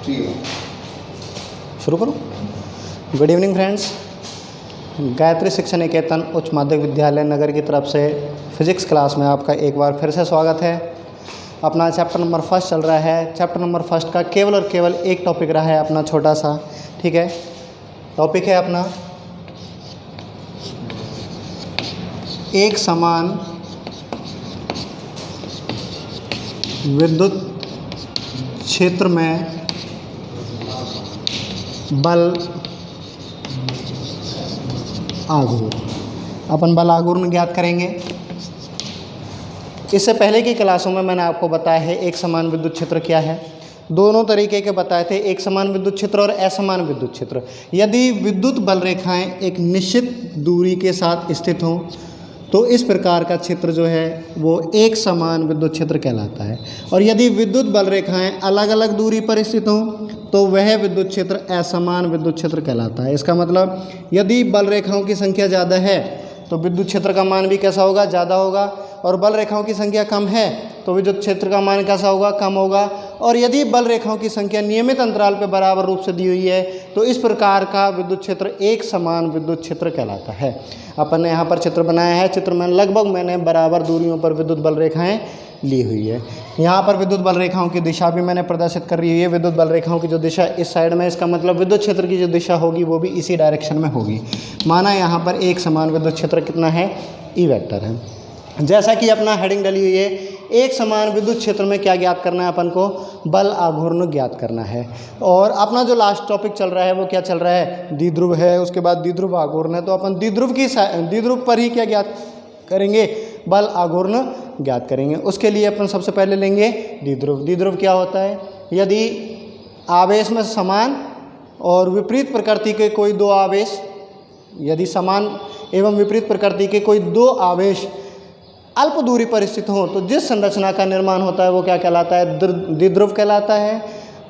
शुरू करो। Good evening friends, Gayatri शिक्षा निकेतन उच्च माध्यमिक विद्यालय नगर की तरफ से फिजिक्स क्लास में आपका एक बार फिर से स्वागत है। अपना चैप्टर नंबर फर्स्ट चल रहा है। चैप्टर नंबर फर्स्ट का केवल और केवल एक टॉपिक रहा है अपना छोटा सा, ठीक है। टॉपिक है अपना एक समान विद्युत क्षेत्र में बल आघूर्ण। अपन बल आघूर्ण ज्ञात करेंगे। इससे पहले की क्लासों में मैंने आपको बताया है एक समान विद्युत क्षेत्र क्या है। दोनों तरीके के बताए थे, एक समान विद्युत क्षेत्र और असमान विद्युत क्षेत्र। यदि विद्युत बल रेखाएं एक निश्चित दूरी के साथ स्थित हों तो इस प्रकार का क्षेत्र जो है वो एक समान विद्युत क्षेत्र कहलाता है। और यदि विद्युत बल रेखाएं अलग अलग दूरी पर स्थित हों तो वह विद्युत क्षेत्र असमान विद्युत क्षेत्र कहलाता है। इसका मतलब यदि बल रेखाओं की संख्या ज़्यादा है तो विद्युत क्षेत्र का मान भी कैसा होगा, ज़्यादा होगा। और बल रेखाओं की संख्या कम है तो विद्युत क्षेत्र का मान कैसा होगा, कम होगा। और यदि बल रेखाओं की संख्या नियमित अंतराल पर बराबर रूप से दी हुई है तो इस प्रकार का विद्युत क्षेत्र एक समान विद्युत क्षेत्र कहलाता है। अपन ने यहाँ पर चित्र बनाया है। चित्र में लगभग मैंने बराबर दूरियों पर विद्युत बल रेखाएं ली हुई है। यहाँ पर विद्युत बल रेखाओं की दिशा भी मैंने प्रदर्शित कर रही है। विद्युत बल रेखाओं की जो दिशा इस साइड में, इसका मतलब विद्युत क्षेत्र की जो दिशा होगी वो भी इसी डायरेक्शन में होगी। माना यहाँ पर एक समान विद्युत क्षेत्र कितना है, ई वेक्टर है। जैसा कि अपना हेडिंग डली हुई है, एक समान विद्युत क्षेत्र में क्या ज्ञात करना है अपन को, बल आघूर्ण ज्ञात करना है। और अपना जो लास्ट टॉपिक चल रहा है वो क्या चल रहा है, द्विध्रुव है, उसके बाद द्विध्रुव आघूर्ण है। तो अपन द्विध्रुव पर ही क्या ज्ञात करेंगे, बल आघूर्ण ज्ञात करेंगे। उसके लिए अपन सबसे पहले लेंगे द्विध्रुव। द्विध्रुव क्या होता है, यदि आवेश में समान और विपरीत प्रकृति के कोई दो आवेश, यदि समान एवं विपरीत प्रकृति के कोई दो आवेश अल्प दूरी पर स्थित हों तो जिस संरचना का निर्माण होता है वो क्या कहलाता है, द्विध्रुव कहलाता है।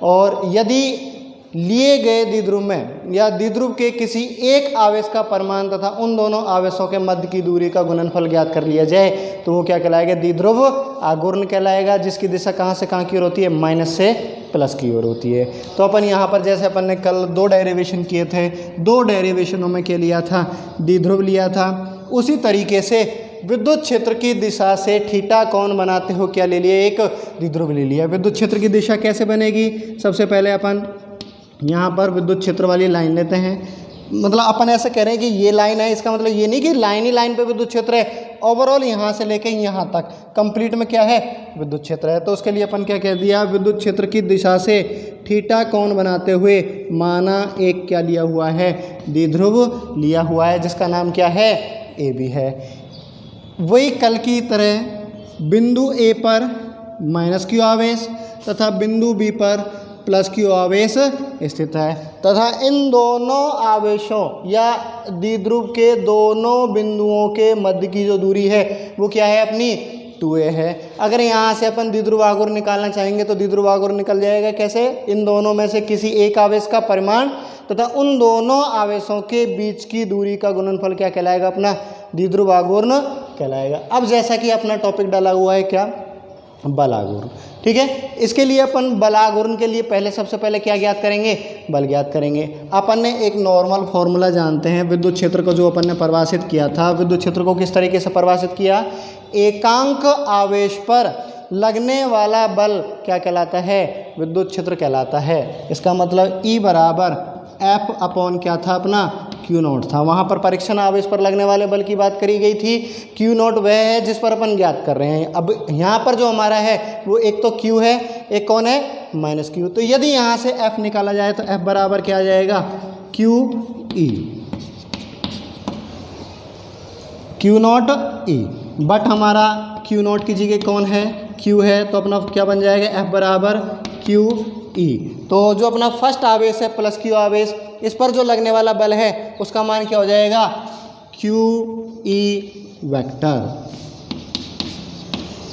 और यदि लिए गए द्विध्रुव में या द्विध्रुव के किसी एक आवेश का परिमाण तथा उन दोनों आवेशों के मध्य की दूरी का गुणनफल ज्ञात कर लिया जाए तो वो क्या कहलाएगा, द्विध्रुव आघूर्ण कहलाएगा। जिसकी दिशा कहाँ से कहाँ की ओर होती है, माइनस से प्लस की ओर होती है। तो अपन यहाँ पर जैसे अपन ने कल दो डेरिवेशन किए थे, दो डेरिवेशनों में क्या लिया था, द्विध्रुव लिया था। उसी तरीके से विद्युत क्षेत्र की दिशा से थीटा कोण बनाते हो क्या ले लिया, एक द्विध्रुव ले लिया। विद्युत क्षेत्र की दिशा कैसे बनेगी, सबसे पहले अपन यहाँ पर विद्युत क्षेत्र वाली लाइन लेते हैं। मतलब अपन ऐसे कह रहे हैं कि ये लाइन है, इसका मतलब ये नहीं कि लाइन ही लाइन पे विद्युत क्षेत्र है। ओवरऑल यहाँ से लेके यहाँ तक कंप्लीट में क्या है, विद्युत क्षेत्र है। तो उसके लिए अपन क्या कह दिया, विद्युत क्षेत्र की दिशा से थीटा कोण बनाते हुए माना एक क्या लिया हुआ है, द्विध्रुव लिया हुआ है, जिसका नाम क्या है, ए बी है। वही कल की तरह बिंदु ए पर माइनस क्यू आवेश तथा बिंदु बी पर प्लस क्यू आवेश स्थित है तथा इन दोनों आवेशों या द्विध्रुव के दोनों बिंदुओं के मध्य की जो दूरी है वो क्या है, अपनी 2a है। अगर यहाँ से अपन द्विध्रुव आघूर्ण निकालना चाहेंगे तो द्विध्रुव आघूर्ण निकल जाएगा कैसे, इन दोनों में से किसी एक आवेश का परिमाण तथा उन दोनों आवेशों के बीच की दूरी का गुणनफल क्या कहलाएगा, अपना द्विध्रुव आघूर्ण कहलाएगा। अब जैसा कि अपना टॉपिक डाला हुआ है क्या, बल आघूर्ण, ठीक है। इसके लिए अपन बल आघूर्ण के लिए पहले सबसे पहले क्या ज्ञात करेंगे, बल ज्ञात करेंगे। अपन ने एक नॉर्मल फॉर्मूला जानते हैं विद्युत क्षेत्र को, जो अपन ने परिभाषित किया था। विद्युत क्षेत्र को किस तरीके से परिभाषित किया, एकांक आवेश पर लगने वाला बल क्या कहलाता है, विद्युत क्षेत्र कहलाता है। इसका मतलब E बराबर F अपॉन क्या था, अपना Q नॉट था। वहाँ पर परीक्षण आवेश पर लगने वाले बल की बात करी गई थी। Q नॉट वह है जिस पर अपन ज्ञात कर रहे हैं। अब यहाँ पर जो हमारा है वो एक तो Q है, एक कौन है, माइनस Q। तो यदि यहाँ से F निकाला जाए तो F बराबर क्या आ जाएगा, QE, Q not E। But हमारा Q नॉट की जगह कौन है, Q है, तो अपना क्या बन जाएगा, F बराबर QE। तो जो अपना फर्स्ट आवेश है प्लस Q आवेश, इस पर जो लगने वाला बल है उसका मान क्या हो जाएगा, QE वेक्टर।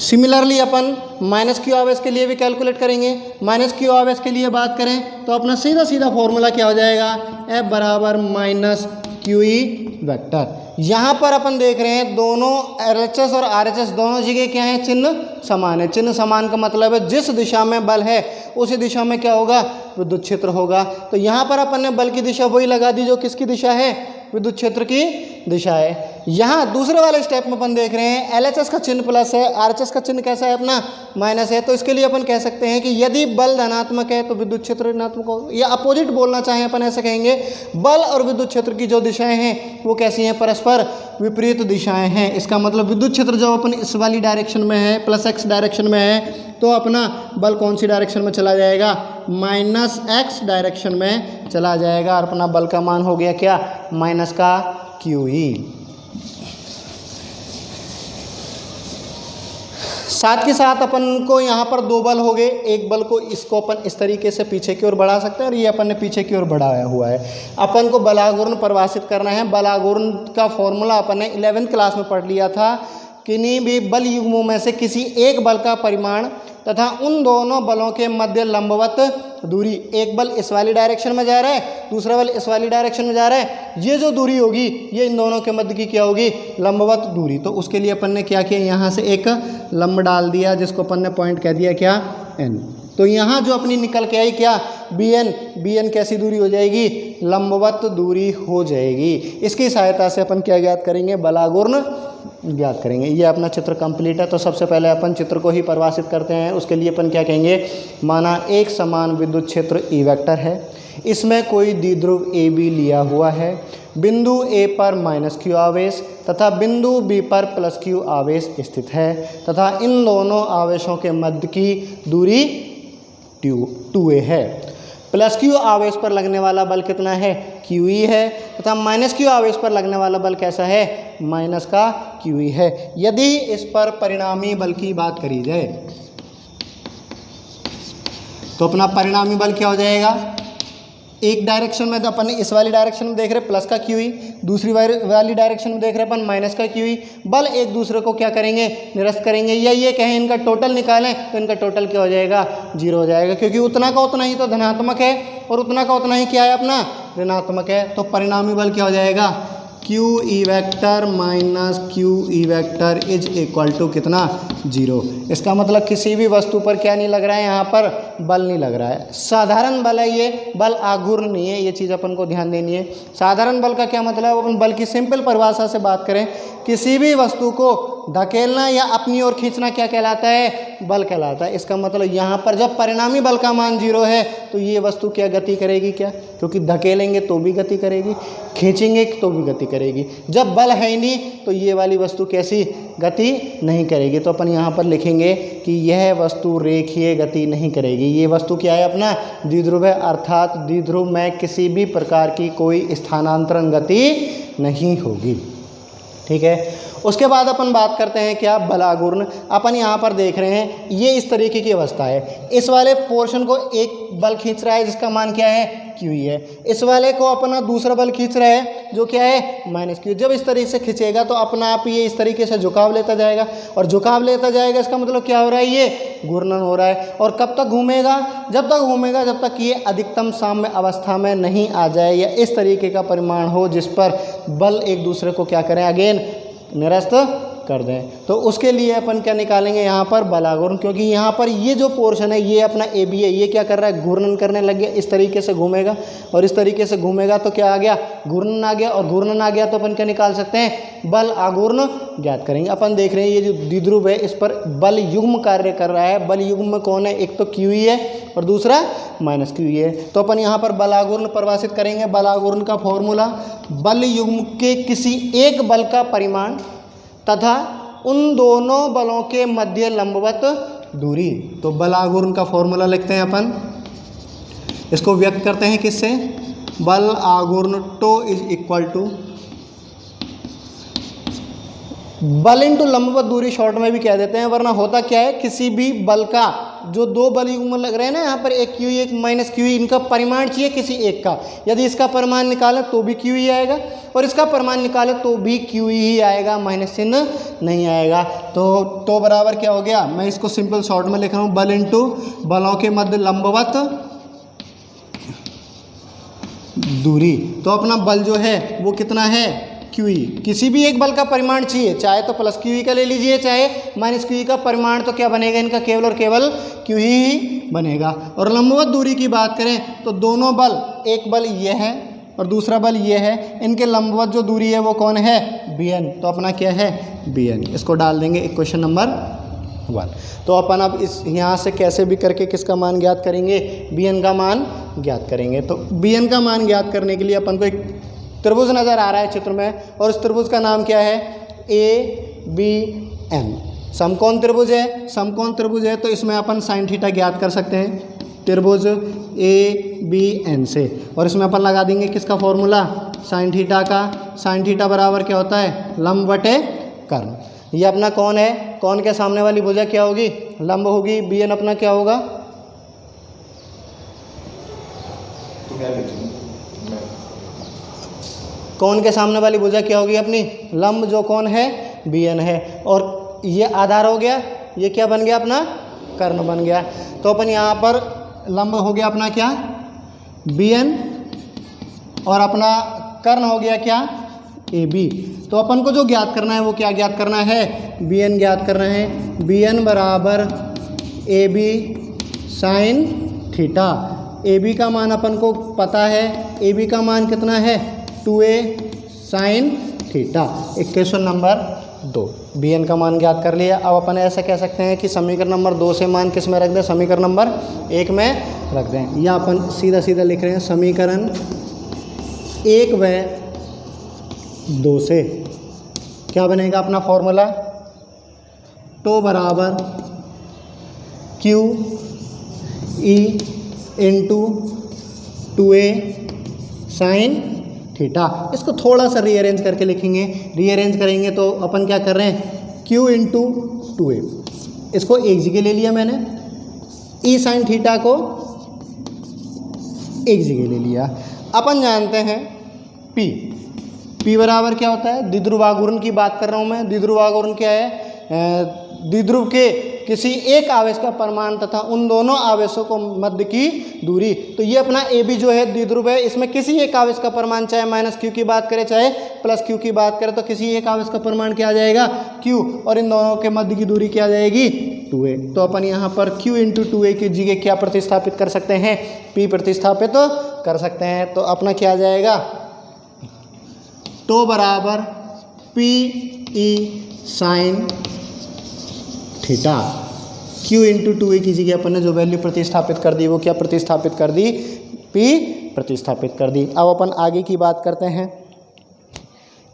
सिमिलरली अपन माइनस Q आवेश के लिए भी कैलकुलेट करेंगे। माइनस Q आवेश के लिए बात करें तो अपना सीधा सीधा फॉर्मूला क्या हो जाएगा, F बराबर माइनस QE वेक्टर। यहाँ पर अपन देख रहे हैं दोनों LHS और RHS दोनों जगह क्या है, चिन्ह समान है। चिन्ह समान का मतलब है जिस दिशा में बल है उसी दिशा में क्या होगा, विद्युत क्षेत्र होगा। तो यहाँ पर अपन ने बल की दिशा वही लगा दी जो किसकी दिशा है, विद्युत क्षेत्र की दिशा है। यहाँ दूसरे वाले स्टेप में अपन देख रहे हैं LHS का चिन्ह प्लस है, RHS का चिन्ह कैसा है अपना, माइनस है। तो इसके लिए अपन कह सकते हैं कि यदि बल धनात्मक है तो विद्युत क्षेत्र ऋणात्मक होगा, या अपोजिट बोलना चाहें अपन ऐसे कहेंगे, बल और विद्युत क्षेत्र की जो दिशाएं हैं वो कैसी हैं, परस्पर विपरीत दिशाएं हैं। इसका मतलब विद्युत क्षेत्र जब अपन इस वाली डायरेक्शन में है, +x डायरेक्शन में है, तो अपना बल कौन सी डायरेक्शन में चला जाएगा, -x डायरेक्शन में चला जाएगा। और अपना बल का मान हो गया क्या, माइनस का QE। साथ के साथ अपन को यहाँ पर दो बल हो गए। एक बल को इसको अपन इस तरीके से पीछे की ओर बढ़ा सकते हैं और ये अपन ने पीछे की ओर बढ़ाया हुआ है। अपन को बलाघूर्ण परिभाषित करना है। बलाघूर्ण का फॉर्मूला अपन ने 11th क्लास में पढ़ लिया था। किन्हीं भी बल युग्मों में से किसी एक बल का परिमाण तथा उन दोनों बलों के मध्य लंबवत दूरी, एक बल इस वाली डायरेक्शन में जा रहा है, दूसरा बल इस वाली डायरेक्शन में जा रहा है, ये जो दूरी होगी ये इन दोनों के मध्य की क्या होगी, लंबवत दूरी। तो उसके लिए अपन ने क्या किया, यहाँ से एक लंब डाल दिया जिसको अपन ने पॉइंट कह दिया क्या, n। तो यहाँ जो अपनी निकल के आई क्या, bn कैसी दूरी हो जाएगी, लंबवत दूरी हो जाएगी। इसकी सहायता से अपन क्या ज्ञात करेंगे, बलाघूर्ण ज्ञात करेंगे। ये अपना चित्र कंप्लीट है। तो सबसे पहले अपन चित्र को ही परिभाषित करते हैं। उसके लिए अपन क्या कहेंगे, माना एक समान विद्युत क्षेत्र E वेक्टर है, इसमें कोई द्विध्रुव AB लिया हुआ है, बिंदु A पर -q आवेश तथा बिंदु B पर +q आवेश स्थित है तथा इन दोनों आवेशों के मध्य की दूरी 2a है। +q आवेश पर लगने वाला बल कितना है, QE है तथा -q आवेश पर लगने वाला बल कैसा है, माइनस का QE है। यदि इस पर परिणामी बल की बात करी जाए तो अपना परिणामी बल क्या हो जाएगा, एक डायरेक्शन में तो अपन इस वाली डायरेक्शन में देख रहे प्लस का QE, दूसरी वाली डायरेक्शन में देख रहे अपन माइनस का QE। बल एक दूसरे को क्या करेंगे, निरस्त करेंगे, या ये कहें इनका टोटल निकालें तो इनका टोटल क्या हो जाएगा, 0 हो जाएगा, क्योंकि उतना का उतना ही तो धनात्मक है और उतना का उतना ही क्या है अपना ऋणात्मक है। तो परिणामी बल क्या हो जाएगा, QE vector minus QE vector is equal to कितना, 0। इसका मतलब किसी भी वस्तु पर क्या नहीं लग रहा है, यहाँ पर बल नहीं लग रहा है। साधारण बल है ये, बल आघूर्ण नहीं है, ये चीज़ अपन को ध्यान देनी है। साधारण बल का क्या मतलब, अपन बल की सिंपल परिभाषा से बात करें, किसी भी वस्तु को धकेलना या अपनी ओर खींचना क्या कहलाता है, बल कहलाता है। इसका मतलब यहाँ पर जब परिणामी बल का मान 0 है तो ये वस्तु क्या गति करेगी, क्या, क्योंकि धकेलेंगे तो भी गति करेगी, खींचेंगे तो भी गति करेगी। जब बल है ही नहीं तो ये वाली वस्तु कैसी गति नहीं करेगी। तो अपन यहाँ पर लिखेंगे कि यह वस्तु रेखीय गति नहीं करेगी। ये वस्तु क्या है अपना, द्विध्रुव है, अर्थात द्विध्रुव में किसी भी प्रकार की कोई स्थानांतरण गति नहीं होगी। ठीक है। उसके बाद अपन बात करते हैं क्या, बलाघूर्ण। अपन यहाँ पर देख रहे हैं ये इस तरीके की अवस्था है। इस वाले पोर्शन को एक बल खींच रहा है जिसका मान क्या है, QE है। इस वाले को अपना दूसरा बल खींच रहा है जो क्या है, -q। जब इस तरीके से खींचेगा तो अपना आप ये इस तरीके से झुकाव लेता जाएगा, और झुकाव लेता जाएगा इसका मतलब क्या हो रहा है, ये घूर्णन हो रहा है। और कब तक घूमेगा, जब तक घूमेगा जब तक ये अधिकतम साम्य अवस्था में नहीं आ जाए या इस तरीके का परिमाण हो जिस पर बल एक दूसरे को क्या करें, अगेन निरस्त कर दें। तो उसके लिए अपन क्या निकालेंगे यहाँ पर, बलाघूर्ण। क्योंकि यहाँ पर ये जो पोर्शन है ये अपना AB है, ये क्या कर रहा है, घूर्णन करने लग गया, इस तरीके से घूमेगा और इस तरीके से घूमेगा तो क्या आ गया, घूर्णन आ गया। और घूर्णन आ गया तो अपन क्या निकाल सकते हैं, बल आघूर्ण ज्ञात करेंगे। अपन देख रहे हैं ये जो द्विध्रुव है इस पर बल युग्म कार्य कर रहा है। बल युग्म में कौन है, एक तो QE है और दूसरा -QE है। तो अपन यहाँ पर बलाघूर्ण परिभाषित करेंगे। बलाघूर्ण का फॉर्मूला, बल युग्म के किसी एक बल का परिमाण तथा उन दोनों बलों के मध्य लंबवत दूरी। तो बलाघूर्ण का फॉर्मूला लिखते हैं अपन, इसको व्यक्त करते हैं किससे, बल आघूर्ण टो इज इक्वल टू बल इंटू लंबवत दूरी, शॉर्ट में भी कह देते हैं। वरना होता क्या है, किसी भी बल का जो दो बल युग्म लग रहे हैं ना यहाँ पर, एक QE एक -QE, इनका परिमाण चाहिए किसी एक का। यदि इसका परिमाण निकाले तो भी QE आएगा और इसका परिमाण निकाले तो भी QE ही आएगा, माइनस चिन्ह नहीं आएगा। तो बराबर क्या हो गया, मैं इसको सिंपल शॉर्ट में लिख रहा हूँ, बल इंटू बलों के मध्य लंबवत दूरी। तो अपना बल जो है वो कितना है, क्यू ई। किसी भी एक बल का परिमाण चाहिए, चाहे तो प्लस क्यू ई का ले लीजिए, चाहे माइनस क्यू ई का परिमाण, तो क्या बनेगा इनका? केवल और केवल क्यू ही बनेगा। और लंबवत दूरी की बात करें तो दोनों बल, एक बल ये है और दूसरा बल ये है, इनके लंबवत जो दूरी है वो कौन है? bn। तो अपना क्या है? bn। इसको डाल देंगे इक्वेशन नंबर 1। तो अपन अब इस यहाँ से कैसे भी करके किसका मान ज्ञात करेंगे? bn का मान ज्ञात करेंगे। तो bn का मान ज्ञात करने के लिए अपन को एक त्रिभुज नज़र आ रहा है चित्र में, और उस त्रिभुज का नाम क्या है? ABN। समकोण त्रिभुज है, समकोण त्रिभुज है तो इसमें अपन साइन थीटा ज्ञात कर सकते हैं त्रिभुज ABN से। और इसमें अपन लगा देंगे किसका फॉर्मूला? साइन थीटा का। साइन थीटा बराबर क्या होता है? लंब बटे कर्ण। ये अपना कौन है? कौन के सामने वाली भुजा क्या होगी? लंब होगी। bn अपना क्या होगा? कौन के सामने वाली भुजा क्या होगी अपनी? लंब। जो कौन है? bn है। और ये आधार हो गया, ये क्या बन गया अपना? कर्ण बन गया। तो अपन यहाँ पर लंब हो गया अपना क्या? bn, और अपना कर्ण हो गया क्या? AB। तो अपन को जो ज्ञात करना है वो क्या ज्ञात करना है? bn ज्ञात करना है। bn बराबर AB साइन थीटा। AB का मान अपन को पता है, AB का मान कितना है? 2a sine theta. Equation number 2, bn का मान ज्ञात कर लिया। अब अपन ऐसा कह सकते हैं कि समीकरण नंबर 2 से मान किस में रख दें? समीकरण नंबर 1 में रख दें। या अपन सीधा सीधा लिख रहे हैं समीकरण 1 व 2 से क्या बनेगा अपना फॉर्मूला? तो बराबर Q E into 2a sine theta. इसको थोड़ा सा रीअरेंज करके लिखेंगे। रीअरेंज करेंगे तो अपन क्या कर रहे हैं? q इंटू 2a, इसको एक जगह ले लिया मैंने, e साइन थीटा को एक जगह ले लिया। अपन जानते हैं p बराबर क्या होता है? द्विध्रुवाघूर्ण की बात कर रहा हूँ मैं। द्विध्रुवाघूर्ण क्या है? द्विध्रुव के किसी एक आवेश का परिमाण तथा उन दोनों आवेशों को मध्य की दूरी। तो ये अपना AB जो है द्विध्रुव है, इसमें किसी एक आवेश का परिमाण, चाहे माइनस क्यू की बात करें चाहे प्लस क्यू की बात करें, तो किसी एक आवेश का परिमाण क्या आ जाएगा? Q, और इन दोनों के मध्य की दूरी क्या आ जाएगी? 2a। तो अपन यहाँ पर Q इंटू 2a की जगह क्या प्रतिस्थापित कर सकते हैं? P प्रतिस्थापित तो कर सकते हैं। तो अपना क्या आ जाएगा? तो बराबर PE sine theta. Q into 2a की जगह अपन ने जो वैल्यू प्रतिस्थापित कर दी वो क्या प्रतिस्थापित कर दी? P प्रतिस्थापित कर दी। अब अपन आगे की बात करते हैं,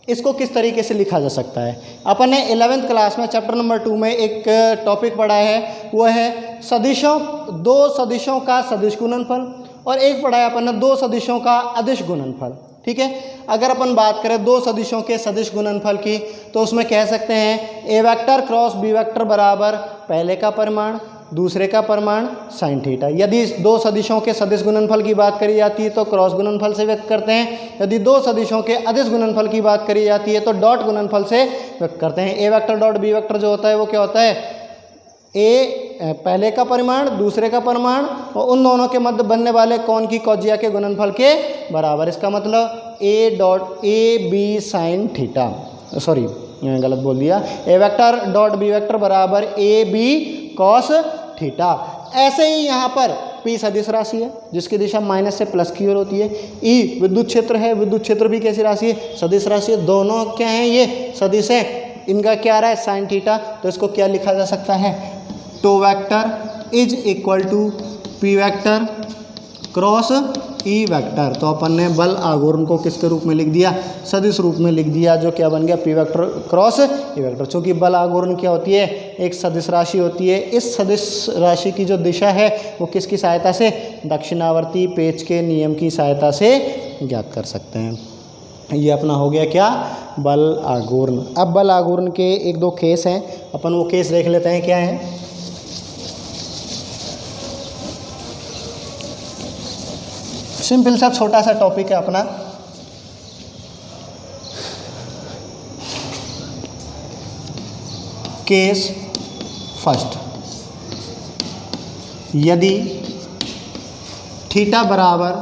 इसको किस तरीके से लिखा जा सकता है। अपन ने 11th क्लास में चैप्टर नंबर 2 में एक टॉपिक पढ़ा है, वो है सदिशों, दो सदिशों का सदिश गुणनफल, और एक पढ़ा है अपन ने दो सदिशों का अदिश गुणनफल। ठीक है। अगर अपन बात करें दो सदिशों के सदिश गुणनफल की, तो उसमें कह सकते हैं ए वेक्टर क्रॉस बी वेक्टर बराबर पहले का परिमाण दूसरे का परिमाण साइन थीटा। यदि दो सदिशों के सदिश गुणनफल की बात करी जाती है तो क्रॉस गुणनफल से व्यक्त करते हैं। यदि दो सदिशों के अदिश गुणनफल की बात करी जाती है तो डॉट गुणनफल से व्यक्त करते हैं। ए वेक्टर डॉट बी वेक्टर जो होता है वो क्या होता है? ए पहले का परिमाण दूसरे का परिमाण और उन दोनों के मध्य बनने वाले कोण की कौजिया के गुणनफल के बराबर। इसका मतलब A dot A B sine theta, sorry गलत बोल दिया, A vector dot B vector बराबर ए बी कॉस थीटा। ऐसे ही यहाँ पर P सदिश राशि है जिसकी दिशा माइनस से प्लस की ओर होती है। E विद्युत क्षेत्र है, विद्युत क्षेत्र भी कैसी राशि है? सदिश राशि है। दोनों क्या हैं? ये सदिश हैं। इनका क्या रहा है? Sine theta. तो इसको क्या लिखा जा सकता है? Tau vector is equal to P vector cross E vector. तो अपन ने बल आघूर्ण को किसके रूप में लिख दिया? सदिश रूप में लिख दिया, जो क्या बन गया? P vector cross E vector. चूँकि बल आघूर्ण क्या होती है? एक सदिश राशि होती है। इस सदिश राशि की जो दिशा है वो किसकी सहायता से? दक्षिणावर्ती पेच के नियम की सहायता से ज्ञात कर सकते हैं। ये अपना हो गया क्या? बल आघूर्ण। अब बल आघूर्ण के एक दो केस हैं, अपन वो केस देख लेते हैं क्या है। सिंपल सा छोटा सा टॉपिक है अपना। केस फर्स्ट, यदि थीटा बराबर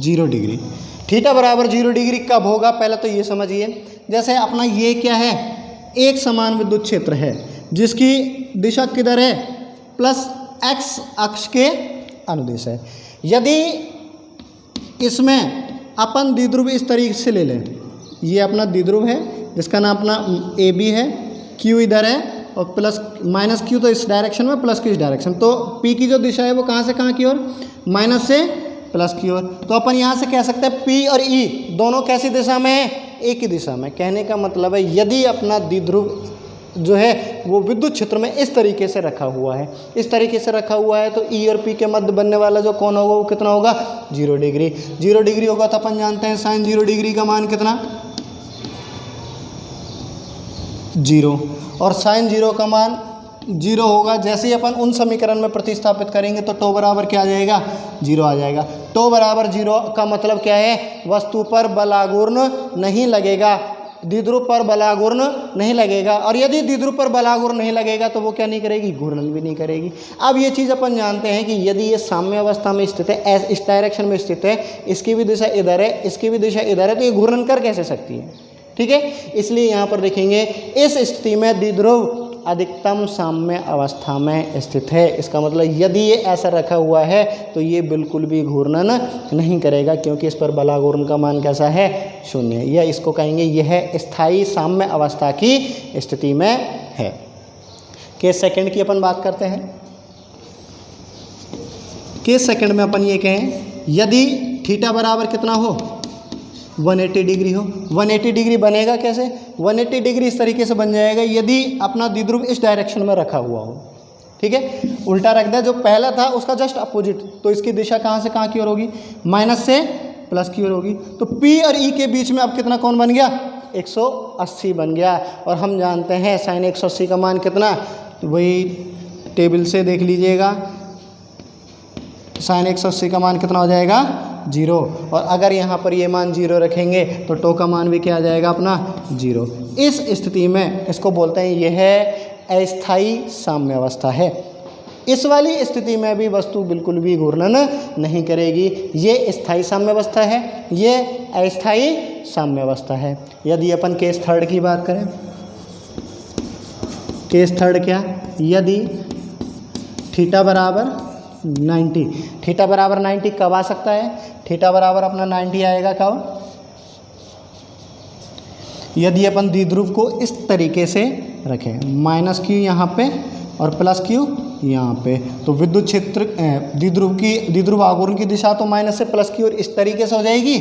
0 डिग्री, थीटा बराबर 0 डिग्री कब होगा, पहले तो ये समझिए। जैसे अपना ये क्या है, एक समान विद्युत क्षेत्र है जिसकी दिशा किधर है, प्लस एक्स अक्ष के अनुदिश है। यदि इसमें अपन द्विध्रुव इस तरीके से ले लें, ये अपना द्विध्रुव है जिसका नाम अपना ए बी है, क्यू इधर है और प्लस माइनस क्यू तो इस डायरेक्शन में, प्लस क्यू इस डायरेक्शन, तो पी की जो दिशा है वो कहाँ से कहाँ की ओर, माइनस से प्लस की ओर। तो अपन यहाँ से कह सकते हैं पी और ई दोनों कैसी दिशा में है, एक ही दिशा में। कहने का मतलब है यदि अपना द्विध्रुव जो है वो विद्युत क्षेत्र में इस तरीके से रखा हुआ है, इस तरीके से रखा हुआ है, तो ई और पी के मध्य बनने वाला जो कोण होगा वो कितना होगा, 0 डिग्री। 0 डिग्री होगा तो अपन जानते हैं साइन 0 डिग्री का मान कितना, 0, और साइन 0 का मान 0 होगा। जैसे ही अपन उन समीकरण में प्रतिस्थापित करेंगे तो टो बराबर क्या आ जाएगा, 0 आ जाएगा। टो बराबर 0 का मतलब क्या है, वस्तु पर बलाघूर्ण नहीं लगेगा, द्विध्रुव पर बलाघूर्ण नहीं लगेगा। और यदि द्विध्रुव पर बलाघूर्ण नहीं लगेगा तो वो क्या नहीं करेगी, घूर्णन भी नहीं करेगी। अब ये चीज़ अपन जानते हैं कि यदि ये साम्य अवस्था में स्थित है, इस डायरेक्शन में स्थित है, इसकी भी दिशा इधर है, इसकी भी दिशा इधर है, तो ये घूर्णन कर कैसे सकती है, ठीक है। इसलिए यहाँ पर देखेंगे इस स्थिति में द्विध्रुव अधिकतम साम्य अवस्था में स्थित है। इसका मतलब यदि ये ऐसा रखा हुआ है तो ये बिल्कुल भी घूर्णन नहीं करेगा, क्योंकि इस पर बलाघूर्ण का मान कैसा है, 0। या इसको कहेंगे यह स्थायी साम्य अवस्था की स्थिति में है। केस सेकंड की अपन बात करते हैं। केस सेकंड में अपन ये कहें यदि थीटा बराबर कितना हो, 180 डिग्री हो। 180 डिग्री बनेगा कैसे, 180 डिग्री इस तरीके से बन जाएगा यदि अपना द्विध्रुव इस डायरेक्शन में रखा हुआ हो, ठीक है। उल्टा रख दे, जो पहला था उसका जस्ट अपोजिट, तो इसकी दिशा कहाँ से कहाँ की ओर होगी, माइनस से प्लस की ओर होगी। तो P और E के बीच में अब कितना कोण बन गया, 180 बन गया। और हम जानते हैं साइन 180 का मान कितना, तो वही टेबल से देख लीजिएगा, साइन 180 का मान कितना हो जाएगा, 0। और अगर यहाँ पर ये मान 0 रखेंगे तो टो का मान भी क्या आ जाएगा अपना, 0। इस स्थिति में इसको बोलते हैं यह अस्थायी साम्य अवस्था है। इस वाली स्थिति में भी वस्तु बिल्कुल भी घूर्णन नहीं करेगी। ये स्थायी साम्य अवस्था है, ये अस्थायी साम्य अवस्था है। यदि अपन केस थर्ड की बात करें, केस थर्ड क्या, यदि थीटा बराबर 90, थीटा बराबर 90 कब आ सकता है, थीटा बराबर अपना 90 आएगा कब, यदि अपन द्विध्रुव को इस तरीके से रखें, माइनस क्यू यहाँ पे और प्लस क्यू यहाँ पे, तो विद्युत क्षेत्र द्विध्रुव आघूर्ण की दिशा तो माइनस से प्लस की ओर इस तरीके से हो जाएगी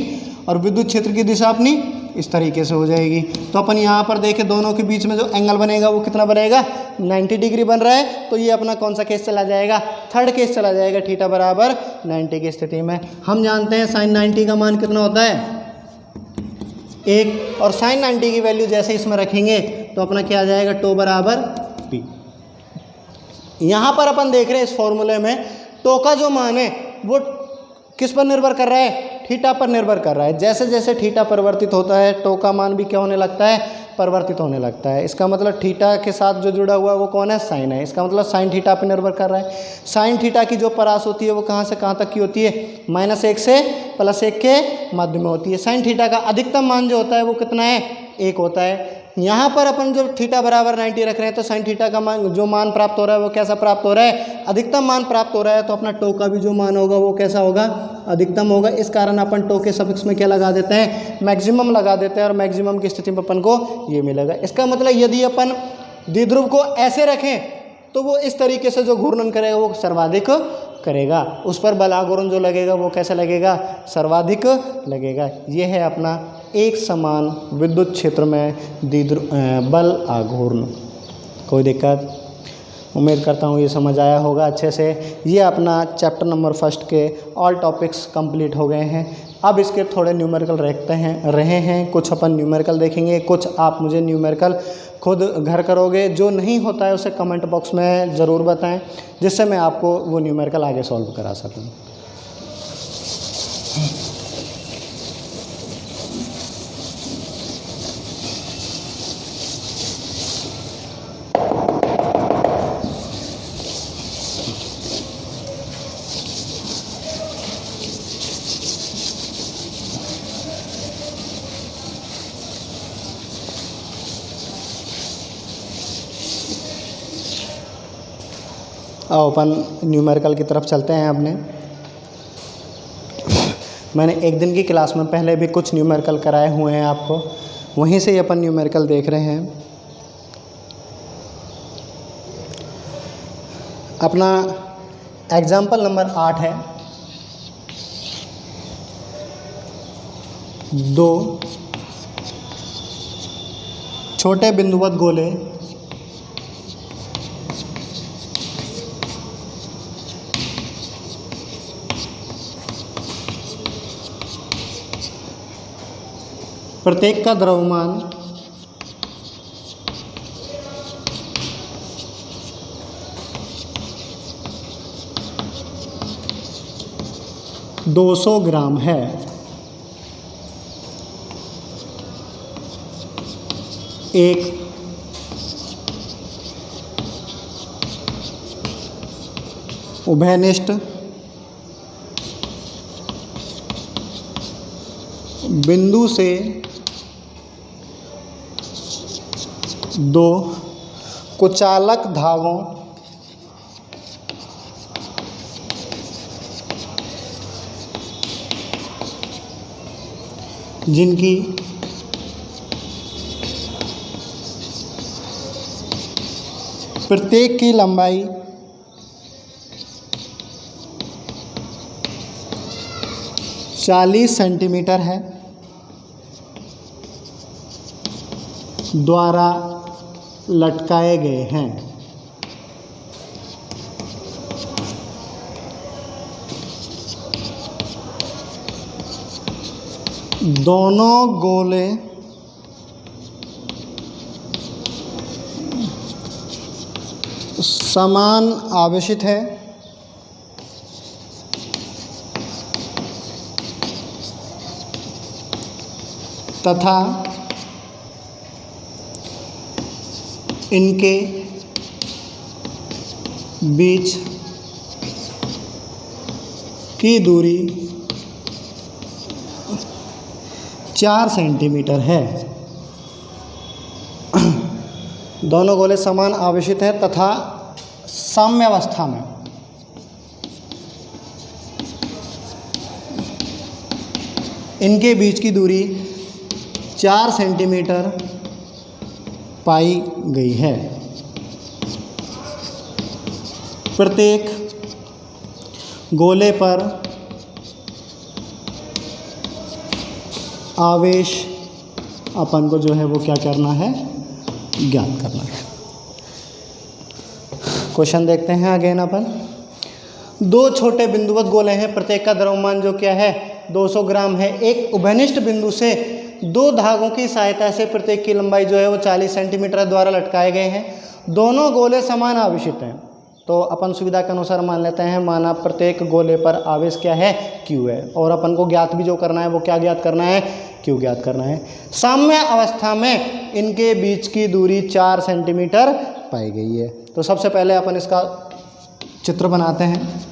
और विद्युत क्षेत्र की दिशा अपनी इस तरीके से हो जाएगी। तो अपन यहाँ पर देखें दोनों के बीच में जो एंगल बनेगा वो कितना बनेगा, 90 डिग्री बन रहा है। तो ये अपना कौन सा केस चला जाएगा, थर्ड केस चला जाएगा, थीटा बराबर 90 की स्थिति में। हम जानते हैं साइन 90 का मान कितना होता है, 1, और साइन 90 की वैल्यू जैसे इसमें रखेंगे तो अपना क्या आ जाएगा, टो बराबर पी। यहाँ पर अपन देख रहे हैं इस फॉर्मूले में टो का जो मान है वो किस पर निर्भर कर रहा है, थीटा पर निर्भर कर रहा है। जैसे जैसे थीटा परिवर्तित होता है टो का मान भी क्या होने लगता है, परिवर्तित होने लगता है। इसका मतलब थीटा के साथ जो जुड़ा हुआ है वो कौन है, साइन है। इसका मतलब साइन थीटा पर निर्भर कर रहा है। साइन थीटा की जो परास होती है वो कहाँ से कहाँ तक की होती है, -1 से +1 के मध्य में होती है। साइन थीटा का अधिकतम मान जो होता है वो कितना है, 1 होता है। यहाँ पर अपन जो थीटा बराबर 90 रख रहे हैं तो साइन थीटा का मान जो मान प्राप्त हो रहा है वो कैसा प्राप्त हो रहा है, अधिकतम मान प्राप्त हो रहा है। तो अपना टो का भी जो मान होगा वो कैसा होगा, अधिकतम होगा। इस कारण अपन टो के सफिक्स में क्या लगा देते हैं, मैक्सिमम लगा देते हैं, और मैक्सिमम की स्थिति में अपन को ये मिलेगा। इसका मतलब यदि अपन द्विध्रुव को ऐसे रखें तो वो इस तरीके से जो घूर्णन करेगा वो सर्वाधिक करेगा, उस पर बलाघूर्ण जो लगेगा वो कैसा लगेगा, सर्वाधिक लगेगा। ये है अपना एक समान विद्युत क्षेत्र में बल आघूर्ण। कोई दिक्कत, उम्मीद करता हूँ ये समझ आया होगा अच्छे से। ये अपना चैप्टर नंबर 1 के ऑल टॉपिक्स कंप्लीट हो गए हैं। अब इसके थोड़े न्यूमेरिकल रहे हैं, कुछ अपन न्यूमेरिकल देखेंगे, कुछ आप मुझे न्यूमेरिकल खुद घर करोगे। जो नहीं होता है उसे कमेंट बॉक्स में ज़रूर बताएं, जिससे मैं आपको वो न्यूमेरिकल आगे सॉल्व करा सकूँ। अब अपन न्यूमेरिकल की तरफ चलते हैं अपने। मैंने एक दिन की क्लास में पहले भी कुछ न्यूमेरिकल कराए हुए हैं आपको, वहीं से ही अपन न्यूमेरिकल देख रहे हैं। अपना एग्जाम्पल नंबर 8 है, 2 छोटे बिंदुवत गोले प्रत्येक का द्रव्यमान 200 ग्राम है। एक उभयनिष्ठ बिंदु से 2 कुचालक धागों जिनकी प्रत्येक की लंबाई 40 सेंटीमीटर है, द्वारा लटकाए गए हैं। दोनों गोले समान आवेशित है तथा इनके बीच की दूरी 4 सेंटीमीटर है। दोनों गोले समान आवेशित हैं तथा साम्यावस्था में इनके बीच की दूरी 4 सेंटीमीटर पाई गई है। प्रत्येक गोले पर आवेश अपन को जो है वो क्या करना है, ज्ञात करना है। क्वेश्चन देखते हैं अगेन अपन। 2 छोटे बिंदुवत गोले हैं, प्रत्येक का द्रव्यमान जो क्या है 200 ग्राम है। एक उभयनिष्ठ बिंदु से 2 धागों की सहायता से प्रत्येक की लंबाई जो है वो 40 सेंटीमीटर द्वारा लटकाए गए हैं। दोनों गोले समान आवेशित हैं, तो अपन सुविधा के अनुसार मान लेते हैं, माना प्रत्येक गोले पर आवेश क्या है, Q है, और अपन को ज्ञात भी जो करना है वो क्या ज्ञात करना है, Q ज्ञात करना है। साम्य अवस्था में इनके बीच की दूरी 4 सेंटीमीटर पाई गई है। तो सबसे पहले अपन इसका चित्र बनाते हैं।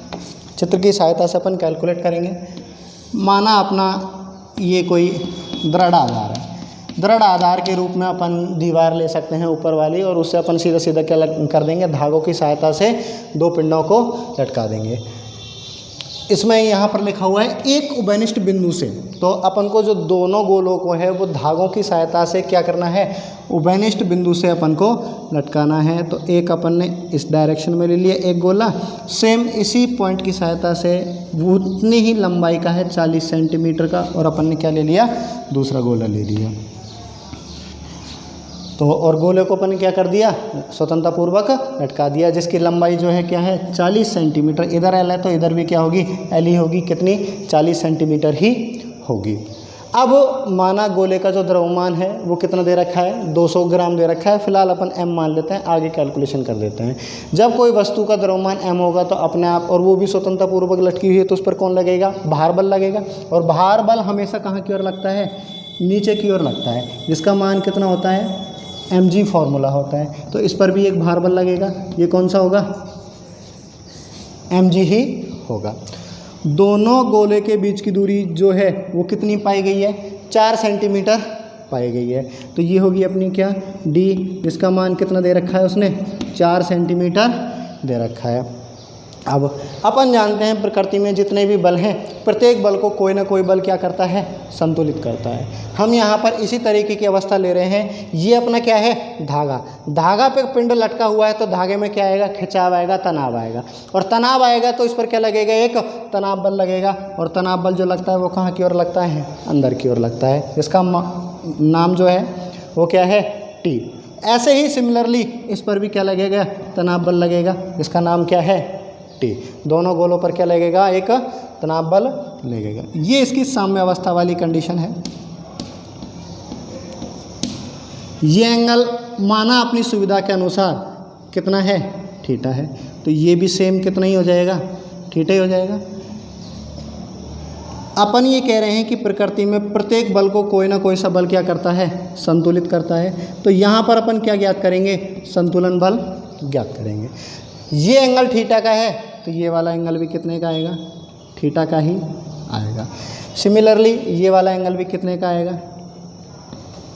चित्र की सहायता से अपन कैलकुलेट करेंगे। माना अपना ये कोई दृढ़ आधार है, दृढ़ आधार के रूप में अपन दीवार ले सकते हैं ऊपर वाली, और उससे अपन सीधा सीधा क्या कर देंगे, धागों की सहायता से 2 पिंडों को लटका देंगे। इसमें यहाँ पर लिखा हुआ है एक उभयनिष्ठ बिंदु से, तो अपन को जो दोनों गोलों को है वो धागों की सहायता से क्या करना है, उभयनिष्ठ बिंदु से अपन को लटकाना है। तो एक अपन ने इस डायरेक्शन में ले लिया एक गोला, सेम इसी पॉइंट की सहायता से उतनी ही लंबाई का है 40 सेंटीमीटर का, और अपन ने क्या ले लिया, दूसरा गोला ले लिया। तो और गोले को अपन ने क्या कर दिया, स्वतंत्रतापूर्वक लटका दिया, जिसकी लंबाई जो है क्या है 40 सेंटीमीटर। इधर एल है तो इधर भी क्या होगी, एल ही होगी, कितनी 40 सेंटीमीटर ही होगी। अब माना गोले का जो द्रव्यमान है वो कितना दे रखा है, 200 ग्राम दे रखा है। फिलहाल अपन m मान लेते हैं, आगे कैलकुलेशन कर देते हैं। जब कोई वस्तु का द्रव्यमान m होगा तो अपने आप, और वो भी स्वतंत्रतापूर्वक लटकी हुई है, तो उस पर कौन लगेगा, भार बल लगेगा। और भार बल हमेशा कहाँ की ओर लगता है, नीचे की ओर लगता है, जिसका मान कितना होता है, mg फॉर्मूला होता है। तो इस पर भी एक भार बल लगेगा, ये कौन सा होगा, mg ही होगा। दोनों गोले के बीच की दूरी जो है वो कितनी पाई गई है, 4 सेंटीमीटर पाई गई है। तो ये होगी अपनी क्या, d, जिसका मान कितना दे रखा है उसने, 4 सेंटीमीटर दे रखा है। अब अपन जानते हैं प्रकृति में जितने भी बल हैं, प्रत्येक बल को कोई ना कोई बल क्या करता है, संतुलित करता है। हम यहाँ पर इसी तरीके की अवस्था ले रहे हैं। ये अपना क्या है, धागा, धागा पे पिंड लटका हुआ है तो धागे में क्या आएगा, खिंचाव आएगा, तनाव आएगा, और तनाव आएगा तो इस पर क्या लगेगा, एक तनाव बल लगेगा, और तनाव बल जो लगता है वो कहाँ की ओर लगता है, अंदर की ओर लगता है। इसका नाम जो है वो क्या है, टी। ऐसे ही सिमिलरली इस पर भी क्या लगेगा, तनाव बल लगेगा, इसका नाम क्या है, टी। दोनों गोलों पर क्या लगेगा, एक तनाव बल लगेगा। ये इसकी साम्य अवस्था वाली कंडीशन है। ये एंगल माना अपनी सुविधा के अनुसार कितना है, थीटा है, तो ये भी सेम कितना ही हो जाएगा, थीटा ही हो जाएगा। अपन ये कह रहे हैं कि प्रकृति में प्रत्येक बल को कोई ना कोई सा बल क्या करता है, संतुलित करता है। तो यहाँ पर अपन क्या ज्ञात करेंगे, संतुलन बल ज्ञात करेंगे। ये एंगल थीटा का है तो ये वाला एंगल भी कितने का आएगा, थीटा का ही आएगा। सिमिलरली ये वाला एंगल भी कितने का आएगा,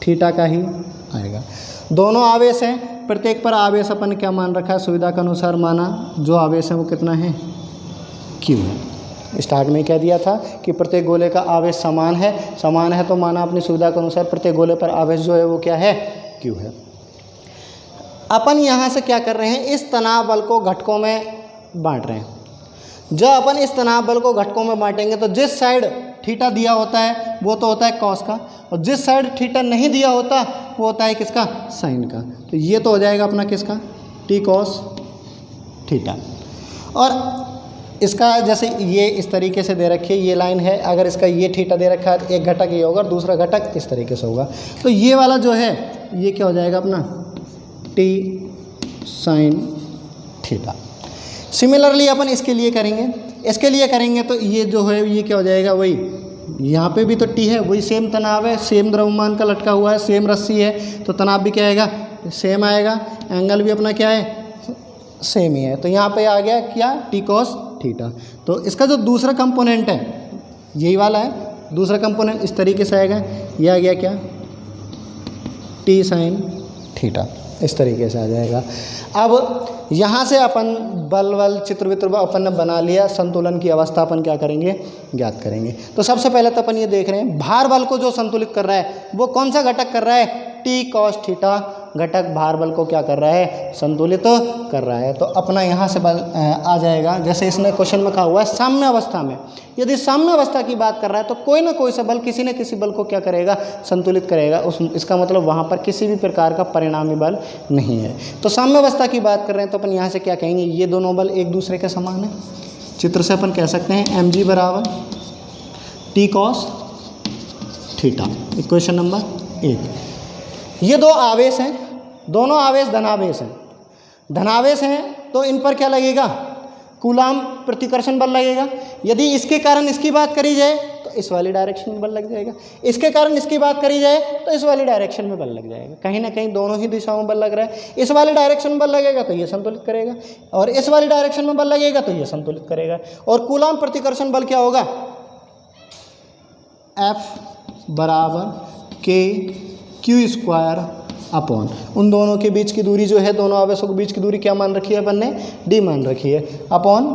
थीटा का ही आएगा। दोनों आवेश हैं, प्रत्येक पर आवेश अपन क्या मान रखा है, सुविधा के अनुसार माना। जो आवेश है वो कितना है, क्यू है। स्टार्ट में क्या दिया था कि प्रत्येक गोले का आवेश समान है, समान है तो माना अपनी सुविधा के अनुसार प्रत्येक गोले पर आवेश जो है वो क्या है, क्यू है। अपन यहाँ से क्या कर रहे हैं, इस तनाव बल को घटकों में बांट रहे हैं। जब अपन इस तनाव बल को घटकों में बांटेंगे तो जिस साइड थीटा दिया होता है वो तो होता है कॉस का, और जिस साइड थीटा नहीं दिया होता वो होता है किसका, साइन का। तो ये तो हो जाएगा अपना किसका, टी कॉस थीटा। और इसका जैसे ये इस तरीके से दे रखी है, ये लाइन है, अगर इसका ये थीटा दे रखा है तो एक घटक ये होगा और दूसरा घटक इस तरीके से होगा। तो ये वाला जो है ये क्या हो जाएगा अपना, टी साइन थीटा। सिमिलरली अपन इसके लिए करेंगे तो ये जो है ये क्या हो जाएगा, वही यहाँ पे भी तो टी है, वही सेम तनाव है, सेम द्रव्यमान का लटका हुआ है, सेम रस्सी है, तो तनाव भी क्या आएगा, सेम आएगा। एंगल भी अपना क्या है, सेम ही है। तो यहाँ पे आ गया क्या, टी कॉस थीटा। तो इसका जो दूसरा कंपोनेंट है यही वाला है, दूसरा कंपोनेंट इस तरीके से आएगा, ये आ गया क्या, टी साइन थीटा, इस तरीके से आ जाएगा। अब यहाँ से अपन बल चित्र वित्र अपन ने बना लिया, संतुलन की अवस्था अपन क्या करेंगे, ज्ञात करेंगे। तो सबसे पहले तो अपन ये देख रहे हैं भार बल को जो संतुलित कर रहा है वो कौन सा घटक कर रहा है, टी कॉस थीटा घटक भार बल को क्या कर रहा है, संतुलित कर रहा है। तो अपना यहाँ से बल आ जाएगा, जैसे इसने क्वेश्चन में कहा हुआ है साम्य अवस्था में, यदि साम्य अवस्था की बात कर रहा है तो कोई ना कोई सा बल किसी न किसी बल को क्या करेगा, संतुलित करेगा। इसका मतलब वहाँ पर किसी भी प्रकार का परिणामी बल नहीं है। तो साम्य अवस्था की बात कर रहे हैं तो अपन यहाँ से क्या कहेंगे, ये दोनों बल एक दूसरे के समान है। चित्र से अपन कह सकते हैं एम जी बराबर T cos theta, equation number 1। ये दो आवेश हैं, दोनों आवेश धनावेश हैं। धनावेश हैं तो इन पर क्या लगेगा, कूलाम प्रतिकर्षण बल लगेगा। यदि इसके कारण इसकी बात करी जाए तो इस वाली डायरेक्शन में बल लग जाएगा, इसके कारण इसकी बात करी जाए तो इस वाली डायरेक्शन में बल लग जाएगा। कहीं ना कहीं दोनों ही दिशाओं में बल लग रहा है। इस वाली डायरेक्शन में बल लगेगा तो ये संतुलित करेगा, और इस वाली डायरेक्शन में बल लगेगा तो ये संतुलित करेगा। और कूलाम प्रतिकर्षण बल क्या होगा, F बराबर के क्यू स्क्वायर अपॉन, उन दोनों के बीच की दूरी जो है, दोनों आवेशों के बीच की दूरी क्या मान रखी है अपन ने, डी मान रखी है, upon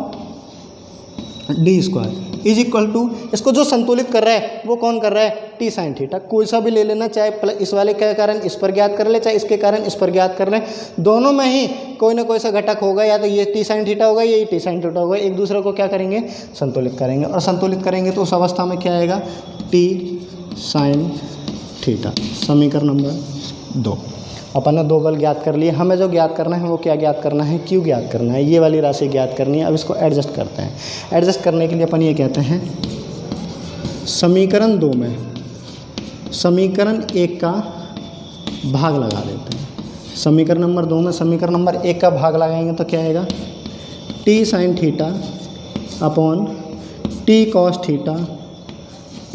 D square is equal to, इसको जो संतुलित कर रहा है वो कौन कर रहा है, टी साइन थीटा। कोई सा भी ले लेना, चाहे इस वाले के कारण इस पर ज्ञात कर ले, चाहे इसके कारण इस पर ज्ञात कर ले, दोनों में ही कोई ना कोई सा घटक होगा, या तो ये टी साइन थीटा होगा, ये टी साइन थीटा होगा, एक दूसरे को क्या करेंगे, संतुलित करेंगे। और संतुलित करेंगे तो उस अवस्था में क्या आएगा, टी साइन थीटा। समीकरण नंबर 2। अपन ने दो बल ज्ञात कर लिए, हमें जो ज्ञात करना है वो क्या ज्ञात करना है, क्यू ज्ञात करना है, ये वाली राशि ज्ञात करनी है। अब इसको एडजस्ट करते हैं। एडजस्ट करने के लिए अपन ये कहते हैं, समीकरण 2 में समीकरण 1 का भाग लगा देते हैं। समीकरण नंबर 2 में समीकरण नंबर 1 का भाग लगाएंगे तो क्या आएगा, T sine theta upon T cos theta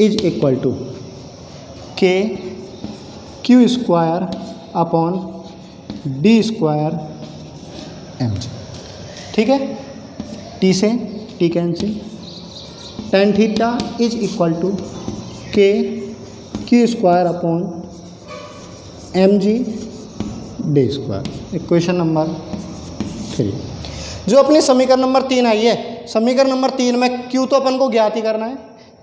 is equal to K Q square upon D square M G. ठीक है, टी से T cancel, tan theta is equal to K Q square upon M G D square, equation number 3। जो अपनी समीकरण number 3 आई है, समीकरण number 3 में Q तो अपन को ज्ञात ही करना है,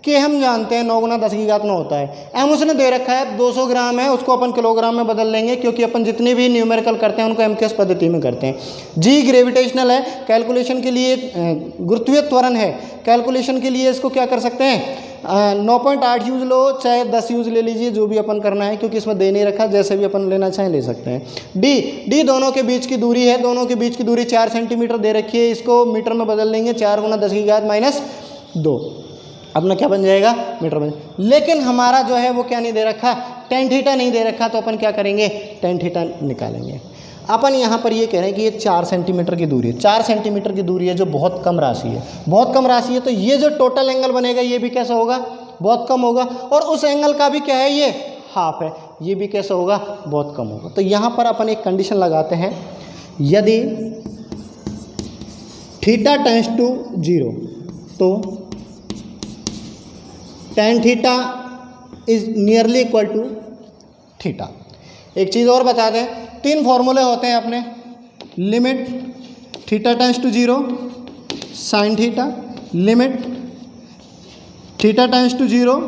कि हम जानते हैं 9 गुना 10 की घात 9 होता है। एम उसने दे रखा है 200 ग्राम है, उसको अपन किलोग्राम में बदल लेंगे, क्योंकि अपन जितनी भी न्यूमेरिकल करते हैं उनको एमकेएस पद्धति में करते हैं। जी ग्रेविटेशनल है, कैलकुलेशन के लिए गुरुत्वीय त्वरण है, कैलकुलेशन के लिए इसको क्या कर सकते हैं 9.8 यूज लो चाहे 10 यूज ले लीजिए, जो भी अपन करना है, क्योंकि इसमें दे नहीं रखा, जैसे भी अपन लेना चाहें ले सकते हैं। डी दोनों के बीच की दूरी है, दोनों के बीच की दूरी 4 सेंटीमीटर दे रखी है, इसको मीटर में बदल लेंगे, 4 गुना 10 की घात -2 अपना क्या बन जाएगा मीटर बन। लेकिन हमारा जो है वो क्या नहीं दे रखा, tan थीटा नहीं दे रखा, तो अपन क्या करेंगे tan थीटा निकालेंगे। अपन यहाँ पर ये कह रहे हैं कि ये 4 सेंटीमीटर की दूरी है, 4 सेंटीमीटर की दूरी है, जो बहुत कम राशि है, बहुत कम राशि है, तो ये जो टोटल एंगल बनेगा ये भी कैसा होगा, बहुत कम होगा, और उस एंगल का भी क्या है ये हाफ है, ये भी कैसा होगा, बहुत कम होगा। तो यहाँ पर अपन एक कंडीशन लगाते हैं, यदि थीटा टेंड्स टू 0 तो tan theta is nearly equal to theta. एक चीज़ और बता दें, 3 फॉर्मूले होते हैं अपने, limit theta tends to 0 sine theta, limit theta tends to 0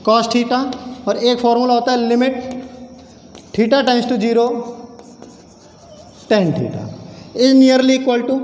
cos theta, और एक फॉर्मूला होता है limit theta tends to 0 tan theta is nearly equal to.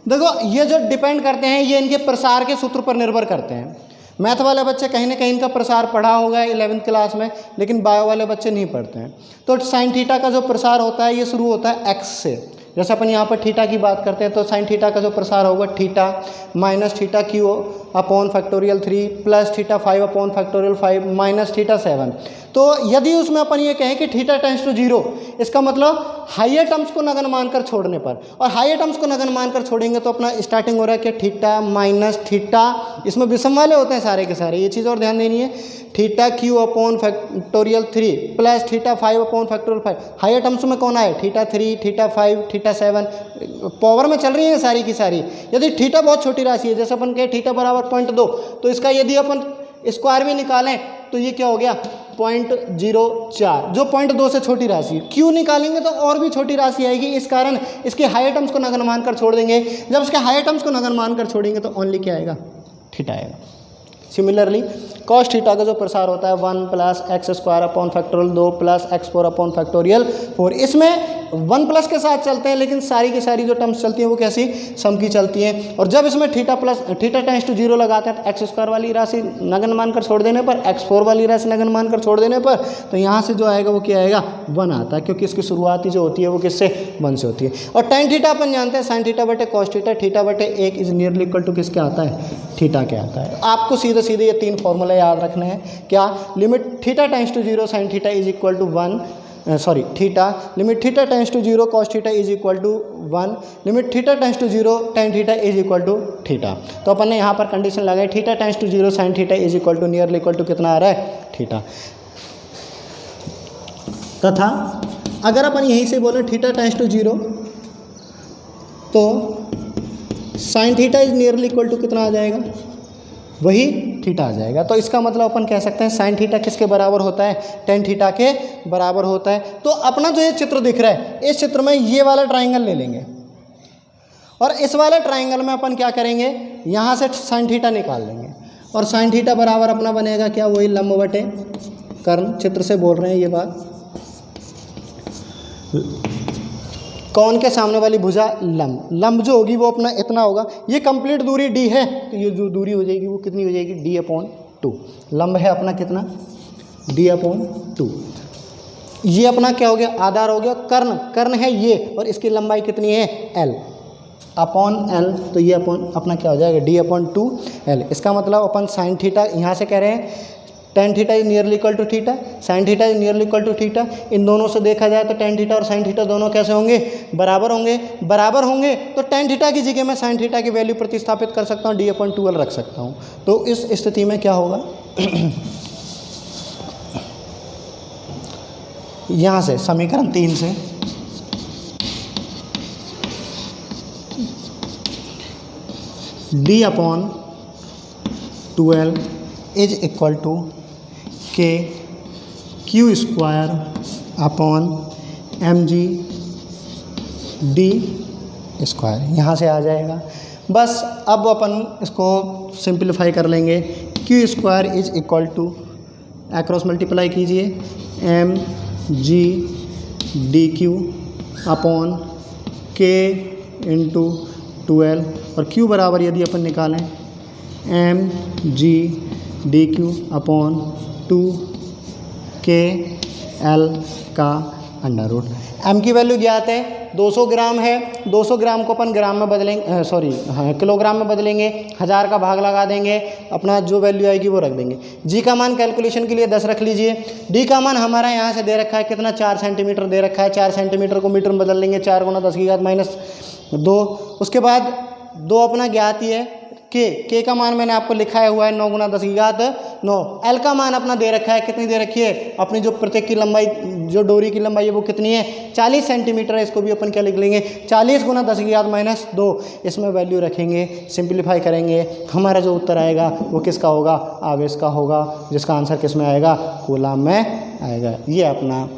देखो ये जो डिपेंड करते हैं ये इनके प्रसार के सूत्र पर निर्भर करते हैं। मैथ वाले बच्चे कहीं ना कहीं इनका प्रसार पढ़ा होगा 11वीं क्लास में, लेकिन बायो वाले बच्चे नहीं पढ़ते हैं। तो साइन थीटा का जो प्रसार होता है ये शुरू होता है एक्स से, जैसे अपन यहाँ पर थीटा की बात करते हैं, तो साइन थीटा का जो प्रसार होगा theta minus theta Q upon factorial 3 plus theta 5 upon factorial 5 minus theta 7। तो यदि उसमें अपन ये कहें कि थीटा टेंड्स टू 0, इसका मतलब हाइयर टर्म्स को नगण्य मानकर छोड़ने पर, और हाइयर टर्म्स को नगण्य मानकर छोड़ेंगे तो अपना स्टार्टिंग हो रहा है कि थीटा माइनस थीटा, इसमें विषम वाले होते हैं सारे के सारे, ये चीज़ और ध्यान देनी है, theta Q upon factorial 3 plus theta 5 upon factorial 5। Higher terms में कौन आए, थीटा 3 थीटा 5 थीटा 7, पावर में चल रही है सारी की सारी। यदि थीटा बहुत छोटी राशि है, जैसे अपन कहें थीटा बराबर 0.2, तो इसका यदि अपन स्क्वायर भी निकालें तो ये क्या हो गया 0.04, जो 0.2 से छोटी राशि है। क्यू निकालेंगे तो और भी छोटी राशि आएगी, इस कारण इसके हायर टर्म्स को नगण्य मानकर छोड़ देंगे। जब इसके हायर टर्म्स को नगण्य मानकर छोड़ेंगे तो ओनली क्या आएगा, थीटा आएगा। सिमिलरली कॉस थीटा का जो प्रसार होता है 1 plus x square upon factorial 2 plus x 4 upon factorial 4, इसमें 1 प्लस के साथ चलते हैं, लेकिन सारी की सारी जो टर्म्स चलती हैं वो कैसी सम की चलती हैं। और जब इसमें थीटा टेंड्स टू 0 लगाते हैं तो एक्स स्क्वायर वाली राशि नगण्य मानकर छोड़ देने पर, एक्स 4 वाली राशि नगण्य मानकर छोड़ देने पर, तो यहाँ से जो आएगा वो क्या आएगा 1 आता है, क्योंकि इसकी शुरुआती जो होती है वो किससे 1 से होती है। और tan थीटा अपन जानते हैं साइन थीटा बटे कॉस थीटा, थीटा बटे 1 इज नियरली इक्वल टू किसके आता है, थीटा के आता है। आपको सीधे सीधे ये 3 फॉर्मूले याद रखने हैं, क्या, limit theta tends to 0 sine theta is equal to 1, theta, limit theta tends to 0 cos theta is equal to 1, limit theta tends to 0 tan theta is equal to theta. तो अपन ने यहाँ पर कंडीशन लगाई theta tends to 0 sine theta is equal to nearly equal to कितना आ रहा है, थीटा। तथा अगर अपन यहीं से बोले थीटा टेंड्स टू 0 तो sine theta is nearly equal to कितना आ जाएगा, वही थीटा आ जाएगा। तो इसका मतलब अपन कह सकते हैं साइन थीटा किसके बराबर होता है, tan थीटा के बराबर होता है। तो अपना जो ये चित्र दिख रहा है, इस चित्र में ये वाला ट्राइंगल ले लेंगे, और इस वाले ट्राइंगल में अपन क्या करेंगे, यहाँ से साइन थीटा निकाल लेंगे, और साइन थीटा बराबर अपना बनेगा क्या, वही लंब बटे कर्ण। चित्र से बोल रहे हैं ये बात, कौन के सामने वाली भुजा लंब, लंब जो होगी वो अपना इतना होगा, ये कंप्लीट दूरी d है, तो ये जो दूरी हो जाएगी वो कितनी हो जाएगी, d/2। लंब है अपना कितना, d/2। ये अपना क्या हो गया, आधार हो गया, कर्ण, कर्ण है ये, और इसकी लंबाई कितनी है l अपॉन l, तो ये अपॉन अपना क्या हो जाएगा d/2l। इसका मतलब अपन साइन थीटा यहाँ से कह रहे हैं tan theta is nearly equal to theta, sine theta is nearly equal to theta. इन दोनों से देखा जाए तो tan थीटा और साइन थीटा दोनों कैसे होंगे, बराबर होंगे। बराबर होंगे तो tan थीटा की जगह मैं साइन थीटा की वैल्यू प्रतिस्थापित कर सकता हूँ, d/2l रख सकता हूँ। तो इस स्थिति में क्या होगा यहाँ से समीकरण 3 से d/2l is equal to K Q square upon mg d square, यहाँ से आ जाएगा। बस अब अपन इसको सिंप्लीफाई कर लेंगे। Q square is equal to, across multiply कीजिए, M G D Q upon K into 12, और क्यू बराबर यदि अपन निकालें M G D Q upon 2 K L का अंडर रूट। एम की वैल्यू ज्ञात है, 200 ग्राम है, 200 ग्राम को अपन ग्राम में बदलेंगे, किलोग्राम में बदलेंगे, 1000 का भाग लगा देंगे, अपना जो वैल्यू आएगी वो रख देंगे। जी का मान कैलकुलेशन के लिए 10 रख लीजिए। डी का मान हमारा यहाँ से दे रखा है कितना, 4 सेंटीमीटर दे रखा है। 4 सेंटीमीटर को मीटर में बदल लेंगे, 4 गुना 10 की घात -2। उसके बाद 2 अपना ज्ञात ही है, के का मान मैंने आपको लिखाया हुआ है 9 गुना 10 की घात 9। एल का मान अपना दे रखा है, कितनी दे रखी है, अपनी जो प्रत्येक की लंबाई, जो डोरी की लंबाई है वो कितनी है, 40 सेंटीमीटर है। इसको भी अपन क्या लिख लेंगे, 40 गुना 10 की घात -2। इसमें वैल्यू रखेंगे, सिंप्लीफाई करेंगे, हमारा जो उत्तर आएगा वो किसका होगा, आवेश का होगा, जिसका आंसर किस में आएगा, कूलाम में आएगा। ये अपना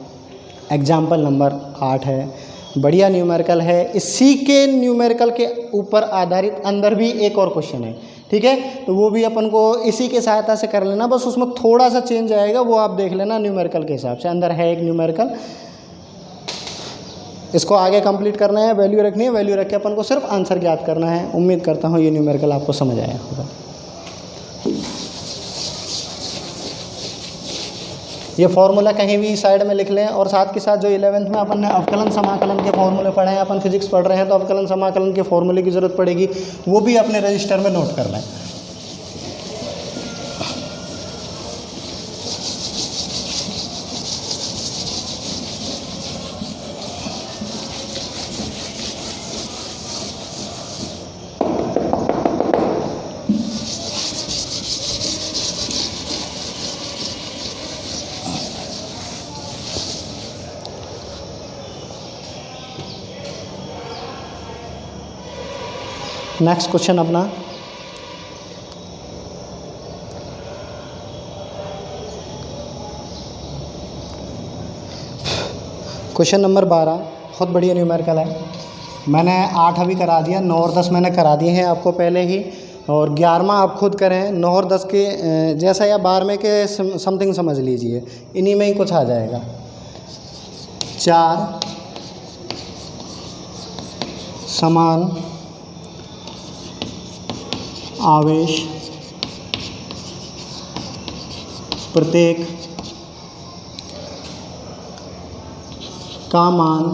एग्जाम्पल नंबर 8 है। बढ़िया न्यूमेरिकल है। इसी के न्यूमेरिकल के ऊपर आधारित अंदर भी एक और क्वेश्चन है, ठीक है, तो वो भी अपन को इसी के सहायता से कर लेना, बस उसमें थोड़ा सा चेंज आएगा, वो आप देख लेना न्यूमेरिकल के हिसाब से। अंदर है एक न्यूमेरिकल, इसको आगे कंप्लीट करना है, वैल्यू रखनी है, वैल्यू रख के अपन को सिर्फ आंसर ज्ञात करना है। उम्मीद करता हूँ ये न्यूमेरिकल आपको समझ आया होगा। ये फॉर्मूला कहीं भी साइड में लिख लें, और साथ के साथ जो 11th में अपन ने अवकलन समाकलन के फॉर्मूले पढ़े हैं, अपन फिजिक्स पढ़ रहे हैं तो अवकलन समाकलन के फॉर्मूले की ज़रूरत पड़ेगी, वो भी अपने रजिस्टर में नोट कर लें। नेक्स्ट क्वेश्चन अपना क्वेश्चन नंबर 12, बहुत बढ़िया न्यूमेरिकल है। मैंने 8 अभी करा दिया, 9 और 10 मैंने करा दिए हैं आपको पहले ही, और 11वां आप खुद करें। 9 और 10 के जैसा या 12वें के समथिंग समझ लीजिए, इन्हीं में ही कुछ आ जाएगा। 4 समान आवेश प्रत्येक का मान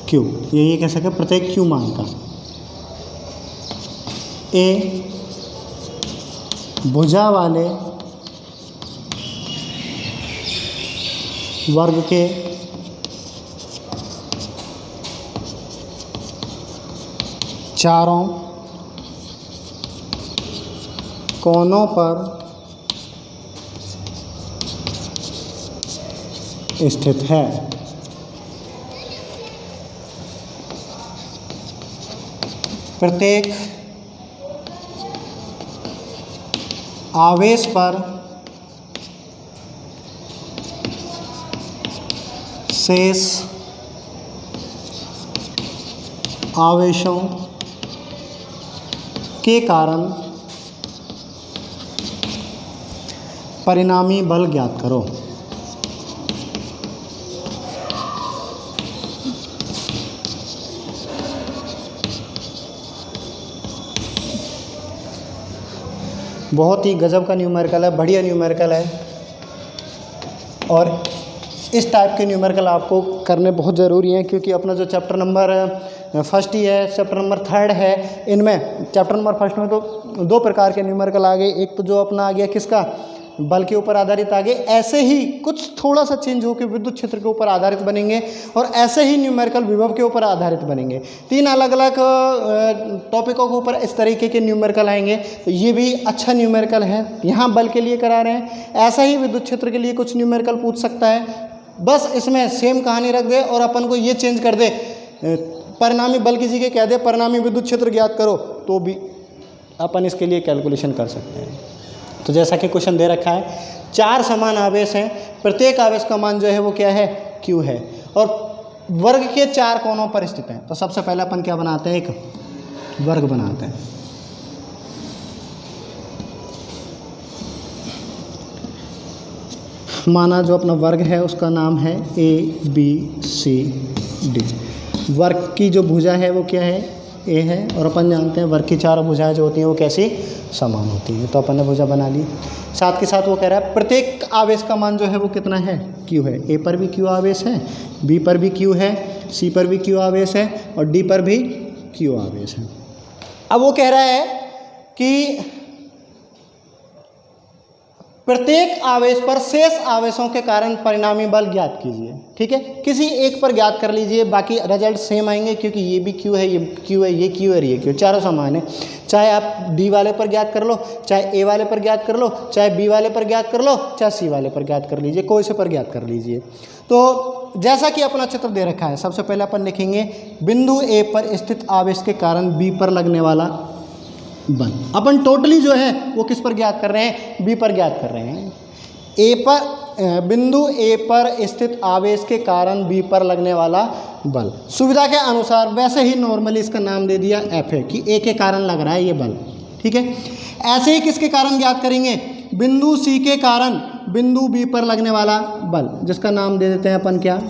क्यू, यही कह सके प्रत्येक क्यू मान का। ए भुजा वाले वर्ग के चारों कोनों पर स्थित है। प्रत्येक आवेश पर शेष आवेशों के कारण परिणामी बल ज्ञात करो। बहुत ही गजब का न्यूमेरिकल है, बढ़िया न्यूमेरिकल है, और इस टाइप के न्यूमेरिकल आपको करने बहुत ज़रूरी हैं, क्योंकि अपना जो चैप्टर नंबर फर्स्ट ही है, चैप्टर नंबर 3 है, इनमें चैप्टर नंबर फर्स्ट में तो 2 प्रकार के न्यूमेरिकल आ गए। एक तो जो अपना आ गया किसका, बल के ऊपर आधारित आ गए, ऐसे ही कुछ थोड़ा सा चेंज होकर विद्युत क्षेत्र के ऊपर आधारित बनेंगे, और ऐसे ही न्यूमेरिकल विभव के ऊपर आधारित बनेंगे। 3 अलग अलग टॉपिकों के ऊपर इस तरीके के न्यूमेरिकल आएंगे। तो ये भी अच्छा न्यूमेरिकल है, यहाँ बल के लिए करा रहे हैं, ऐसा ही विद्युत क्षेत्र के लिए कुछ न्यूमेरिकल पूछ सकता है। बस इसमें सेम कहानी रख दे और अपन को ये चेंज कर दे, परिणामी बल की जगह कह दे परिणामी विद्युत क्षेत्र ज्ञात करो, तो भी अपन इसके लिए कैलकुलेशन कर सकते हैं। तो जैसा कि क्वेश्चन दे रखा है, 4 समान आवेश हैं, प्रत्येक आवेश का मान जो है वो क्या है, Q है, और वर्ग के 4 कोनों पर स्थित है। तो सबसे पहले अपन क्या बनाते हैं, एक वर्ग बनाते हैं। माना जो अपना वर्ग है उसका नाम है ABCD। वर्ग की जो भुजा है वो क्या है, ए है, और अपन जानते हैं वर्ग की 4 भुजाएं जो होती हैं वो कैसी, समान होती है। तो अपन ने भुजा बना ली। साथ के साथ वो कह रहा है प्रत्येक आवेश का मान जो है वो कितना है, Q है। ए पर भी Q आवेश है, बी पर भी Q है, सी पर भी Q आवेश है और डी पर भी Q आवेश है। अब वो कह रहा है कि प्रत्येक आवेश पर शेष आवेशों के कारण परिणामी बल ज्ञात कीजिए। ठीक है, किसी एक पर ज्ञात कर लीजिए, बाकी रिजल्ट सेम आएंगे क्योंकि ये भी Q है, ये Q है, ये Q है, ये Q, चारों समान है। चाहे आप D वाले पर ज्ञात कर लो, चाहे A वाले पर ज्ञात कर लो, चाहे B वाले पर ज्ञात कर लो, चाहे C वाले पर ज्ञात कर लीजिए, कोई से पर ज्ञात कर लीजिए। तो जैसा कि अपना चित्र दे रखा है, सबसे पहले अपन लिखेंगे बिंदु A पर स्थित आवेश के कारण B पर लगने वाला बल। अपन टोटली जो है वो किस पर ज्ञात कर रहे हैं, बी पर ज्ञात कर रहे हैं। ए पर बिंदु ए पर स्थित आवेश के कारण बी पर लगने वाला बल। सुविधा के अनुसार वैसे ही नॉर्मली इसका नाम दे दिया एफ है कि ए के कारण लग रहा है ये बल। ठीक है, ऐसे ही किसके कारण ज्ञात करेंगे, बिंदु सी के कारण बिंदु बी पर लगने वाला बल, जिसका नाम दे देते हैं अपन क्या,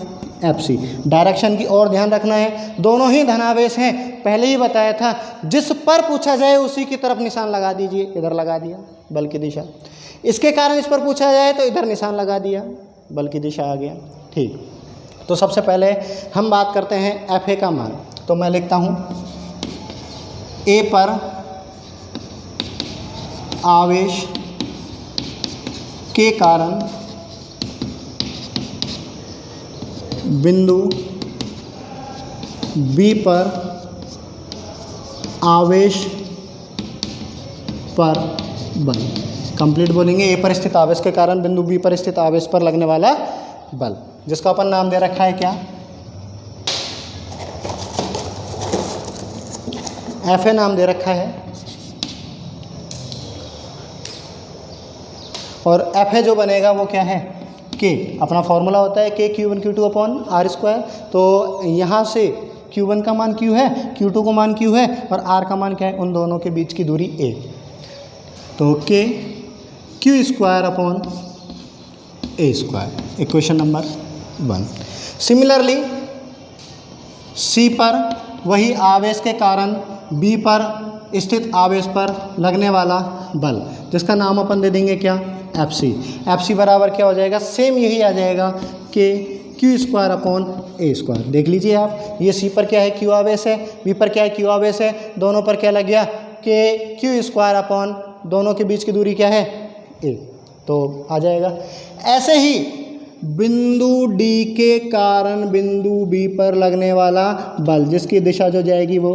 एफ सी। डायरेक्शन की ओर ध्यान रखना है, दोनों ही धनावेश हैं, पहले ही बताया था। जिस पर पूछा जाए उसी की तरफ निशान लगा दीजिए, इधर लगा दिया बल की दिशा। इसके कारण इस पर पूछा जाए तो इधर निशान लगा दिया, बल की दिशा आ गया। ठीक, तो सबसे पहले हम बात करते हैं एफ ए का मान। तो मैं लिखता हूँ ए पर आवेश के कारण बिंदु बी पर आवेश पर बल। कंप्लीट बोलेंगे, ए पर स्थित आवेश के कारण बिंदु बी पर स्थित आवेश पर लगने वाला बल, जिसका अपन नाम दे रखा है क्या, एफ ए नाम दे रखा है। और एफ ए जो बनेगा वो क्या है, के। अपना फॉर्मूला होता है के Q1 Q2 upon R square. तो यहाँ से Q1 का मान Q है, Q2 का मान Q है और R का मान क्या है, उन दोनों के बीच की दूरी A। तो के Q square upon A square, equation number 1। Similarly C पर वही आवेश के कारण B पर स्थित आवेश पर लगने वाला बल, जिसका नाम अपन दे देंगे क्या, एफ सी। एफ सी बराबर क्या हो जाएगा, सेम यही आ जाएगा कि Q square upon A square. देख लीजिए आप, ये C पर क्या है, Q आवेश है, B पर क्या है, Q आवेश है, दोनों पर क्या लग गया कि Q स्क्वायर अपॉन दोनों के बीच की दूरी क्या है, A। तो आ जाएगा। ऐसे ही बिंदु D के कारण बिंदु B पर लगने वाला बल, जिसकी दिशा जो जाएगी वो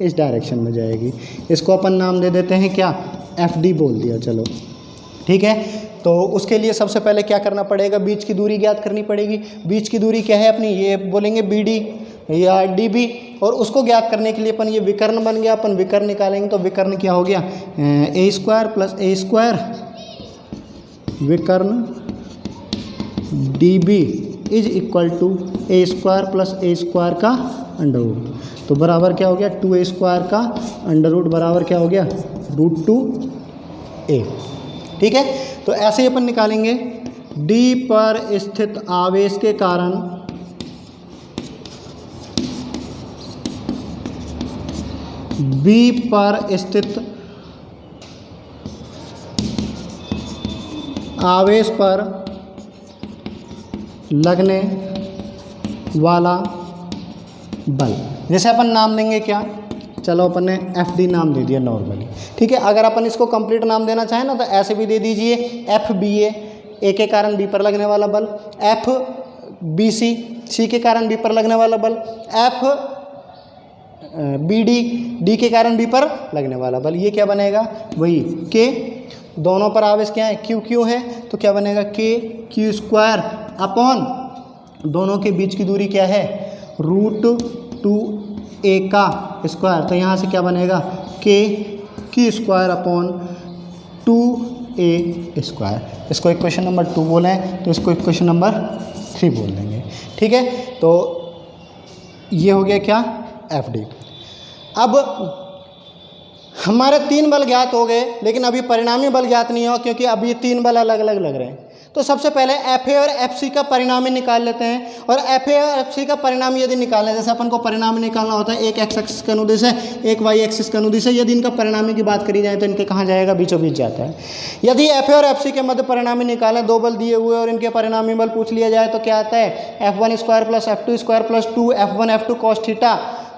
इस डायरेक्शन में जाएगी, इसको अपन नाम दे देते हैं क्या, FD बोल दिया। चलो ठीक है, तो उसके लिए सबसे पहले क्या करना पड़ेगा, बीच की दूरी ज्ञात करनी पड़ेगी। बीच की दूरी क्या है अपनी, ये बोलेंगे BD या DB, और उसको ज्ञात करने के लिए अपन ये विकर्ण बन गया, अपन विकर्ण निकालेंगे। तो विकर्ण क्या हो गया, A square plus A square विकर्ण DB is equal to A square plus A square का अंडर रूट। तो बराबर क्या हो गया, 2A स्क्वायर का अंडर रूट बराबर क्या हो गया, √2A। ठीक है, तो ऐसे ही अपन निकालेंगे D पर स्थित आवेश के कारण B पर स्थित आवेश पर लगने वाला बल, जैसे अपन नाम देंगे क्या, चलो अपन ने FD नाम दे दिया नॉर्मली। ठीक है, अगर अपन इसको कंप्लीट नाम देना चाहें ना तो ऐसे भी दे दीजिए, FBA, A के कारण B पर लगने वाला बल, FBC, C के कारण B पर लगने वाला बल, FBD, D के कारण B पर लगने वाला बल। ये क्या बनेगा, वही K, दोनों पर आवेश क्या है, Q है, तो क्या बनेगा K Q स्क्वायर अपॉन दोनों के बीच की दूरी क्या है, √2A का स्क्वायर। तो यहाँ से क्या बनेगा, K Q square upon 2A square. इसको इक्वेशन नंबर 2 बोलें तो इसको इक्वेशन नंबर 3 बोल देंगे। ठीक है, तो ये हो गया क्या, एफ डी। अब हमारे 3 बल ज्ञात हो गए, लेकिन अभी परिणामी बल ज्ञात नहीं हो, क्योंकि अभी ये 3 बल अलग अलग लग रहे हैं। तो सबसे पहले एफ ए और एफ सी का परिणामी निकाल लेते हैं। और एफ ए और एफ सी का परिणामी यदि निकालें, जैसे अपन को परिणामी निकालना होता है, एक एक्स एक्सिस का अनुदिश है, एक वाई एक्सिस का अनुदिश है, यदि इनका परिणामी की बात करी जाए तो इनके कहाँ जाएगा, बीचों बीच जाता है। यदि एफ ए और एफ सी के मध्य परिणामी निकालें, 2 बल दिए हुए और इनके परिणामी बल पूछ लिया जाए तो क्या आता है, F1 square plus F2 square plus 2 F1 F2 cos theta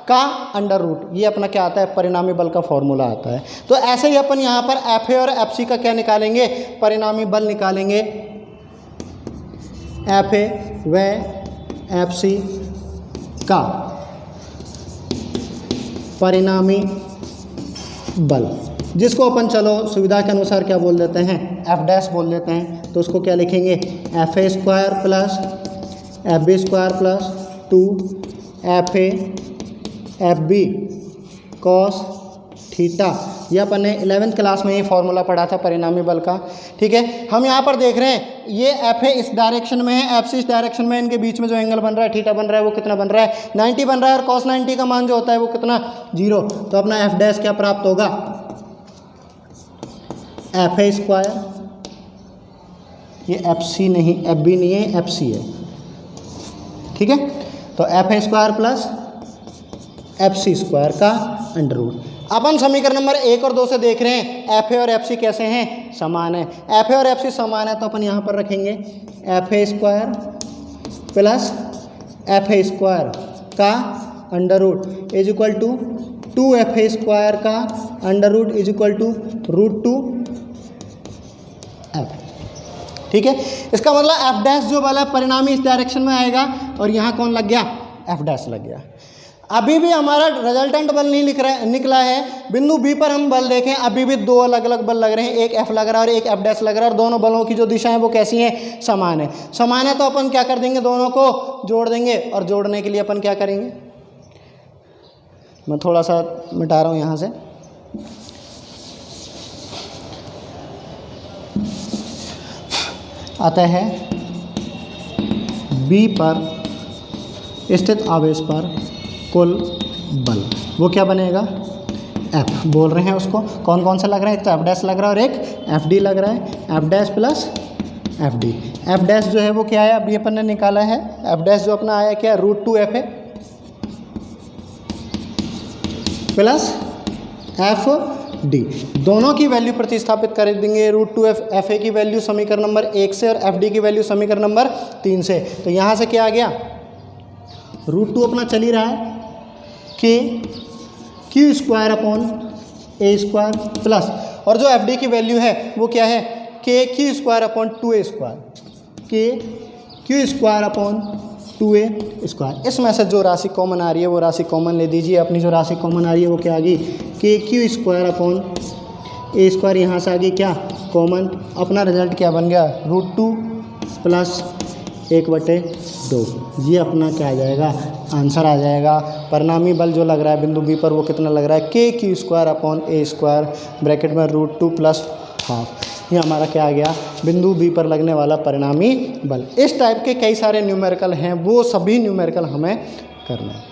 का अंडर रूट, ये अपना क्या आता है, परिणामी बल का फॉर्मूला आता है। तो ऐसे ही अपन यहाँ पर एफ ए और एफ सी का क्या निकालेंगे, परिणामी बल निकालेंगे। एफ ए व एफ सी का परिणामी बल, जिसको अपन चलो सुविधा के अनुसार क्या बोल देते हैं, एफ डैश बोल देते हैं। तो उसको क्या लिखेंगे, F A square plus F B square plus 2 F A F B cos theta. ये अपन ने 11th क्लास में ये फॉर्मूला पढ़ा था परिणामी बल का। ठीक है, हम यहाँ पर देख रहे हैं ये एफ ए इस डायरेक्शन में है, एफ सी इस डायरेक्शन में है, इनके बीच में जो एंगल बन रहा है, थीटा बन रहा है, वो कितना बन रहा है, 90 बन रहा है। और कॉस 90 का मान जो होता है वो कितना, 0। तो अपना एफ डैश क्या प्राप्त होगा, एफ ए स्क्वायर, ये एफ सी नहीं, एफ बी नहीं है, एफ सी है। ठीक है, तो F A square plus F C square का अंडर रूट। अपन समीकरण नंबर 1 और 2 से देख रहे हैं एफ ए और एफ सी कैसे हैं, समान है। एफ ए और एफ सी समान है तो अपन यहाँ पर रखेंगे F A square plus F A square का under root is equal to 2 F A square का under root is equal to root 2 F. ठीक है, इसका मतलब एफ डैश जो वाला परिणामी इस डायरेक्शन में आएगा और यहाँ कौन लग गया, एफ डैश लग गया। अभी भी हमारा रिजल्टेंट बल नहीं निकला है। बिंदु बी पर हम बल देखें, अभी भी 2 अलग अलग बल लग रहे हैं, एक एफ लग रहा है और एक एफ डैश लग रहा है, और दोनों बलों की जो दिशा है वो कैसी है, समान है। समान है तो अपन क्या कर देंगे, दोनों को जोड़ देंगे। और जोड़ने के लिए अपन क्या करेंगे, मैं थोड़ा सा मिटा रहा हूँ यहाँ से। आता है बी पर स्थित आवेश पर कुल बल, वो क्या बनेगा, एफ बोल रहे हैं उसको। कौन कौन सा लग रहा है, एक तो एफ डैश लग रहा है और एक एफ डी लग रहा है। F dash plus F D, F dash जो है वो क्या है, अभी अपन ने निकाला है। एफ डैश जो अपना आया क्या, root 2 F A plus F D. दोनों की वैल्यू प्रतिस्थापित कर देंगे, रूट 2 एफ ए की वैल्यू समीकरण नंबर 1 से और एफ डी की वैल्यू समीकरण नंबर 3 से। तो यहाँ से क्या आ गया, रूट 2 अपना चल ही रहा है, के क्यू स्क्वायर अपॉन ए स्क्वायर प्लस, और जो एफ डी की वैल्यू है वो क्या है, K Q square upon 2a square, K Q square upon 2a square. इसमें से जो राशि कॉमन आ रही है वो राशि कॉमन ले दीजिए। अपनी जो राशि कॉमन आ रही है वो क्या आ गई, के क्यू स्क्वायर अपॉन ए स्क्वायर, यहाँ से आ गई क्या, कॉमन। अपना रिजल्ट क्या बन गया, रूट 2 प्लस 1/2। ये अपना क्या आ जाएगा, आंसर आ जाएगा। परिणामी बल जो लग रहा है बिंदु बी पर वो कितना लग रहा है, के क्यू स्क्वायर अपॉन ए स्क्वायर ब्रैकेट में रूट 2 प्लस हाफ। ये हमारा क्या आ गया, बिंदु बी पर लगने वाला परिणामी बल। इस टाइप के कई सारे न्यूमेरिकल हैं, वो सभी न्यूमेरिकल हमें करना है।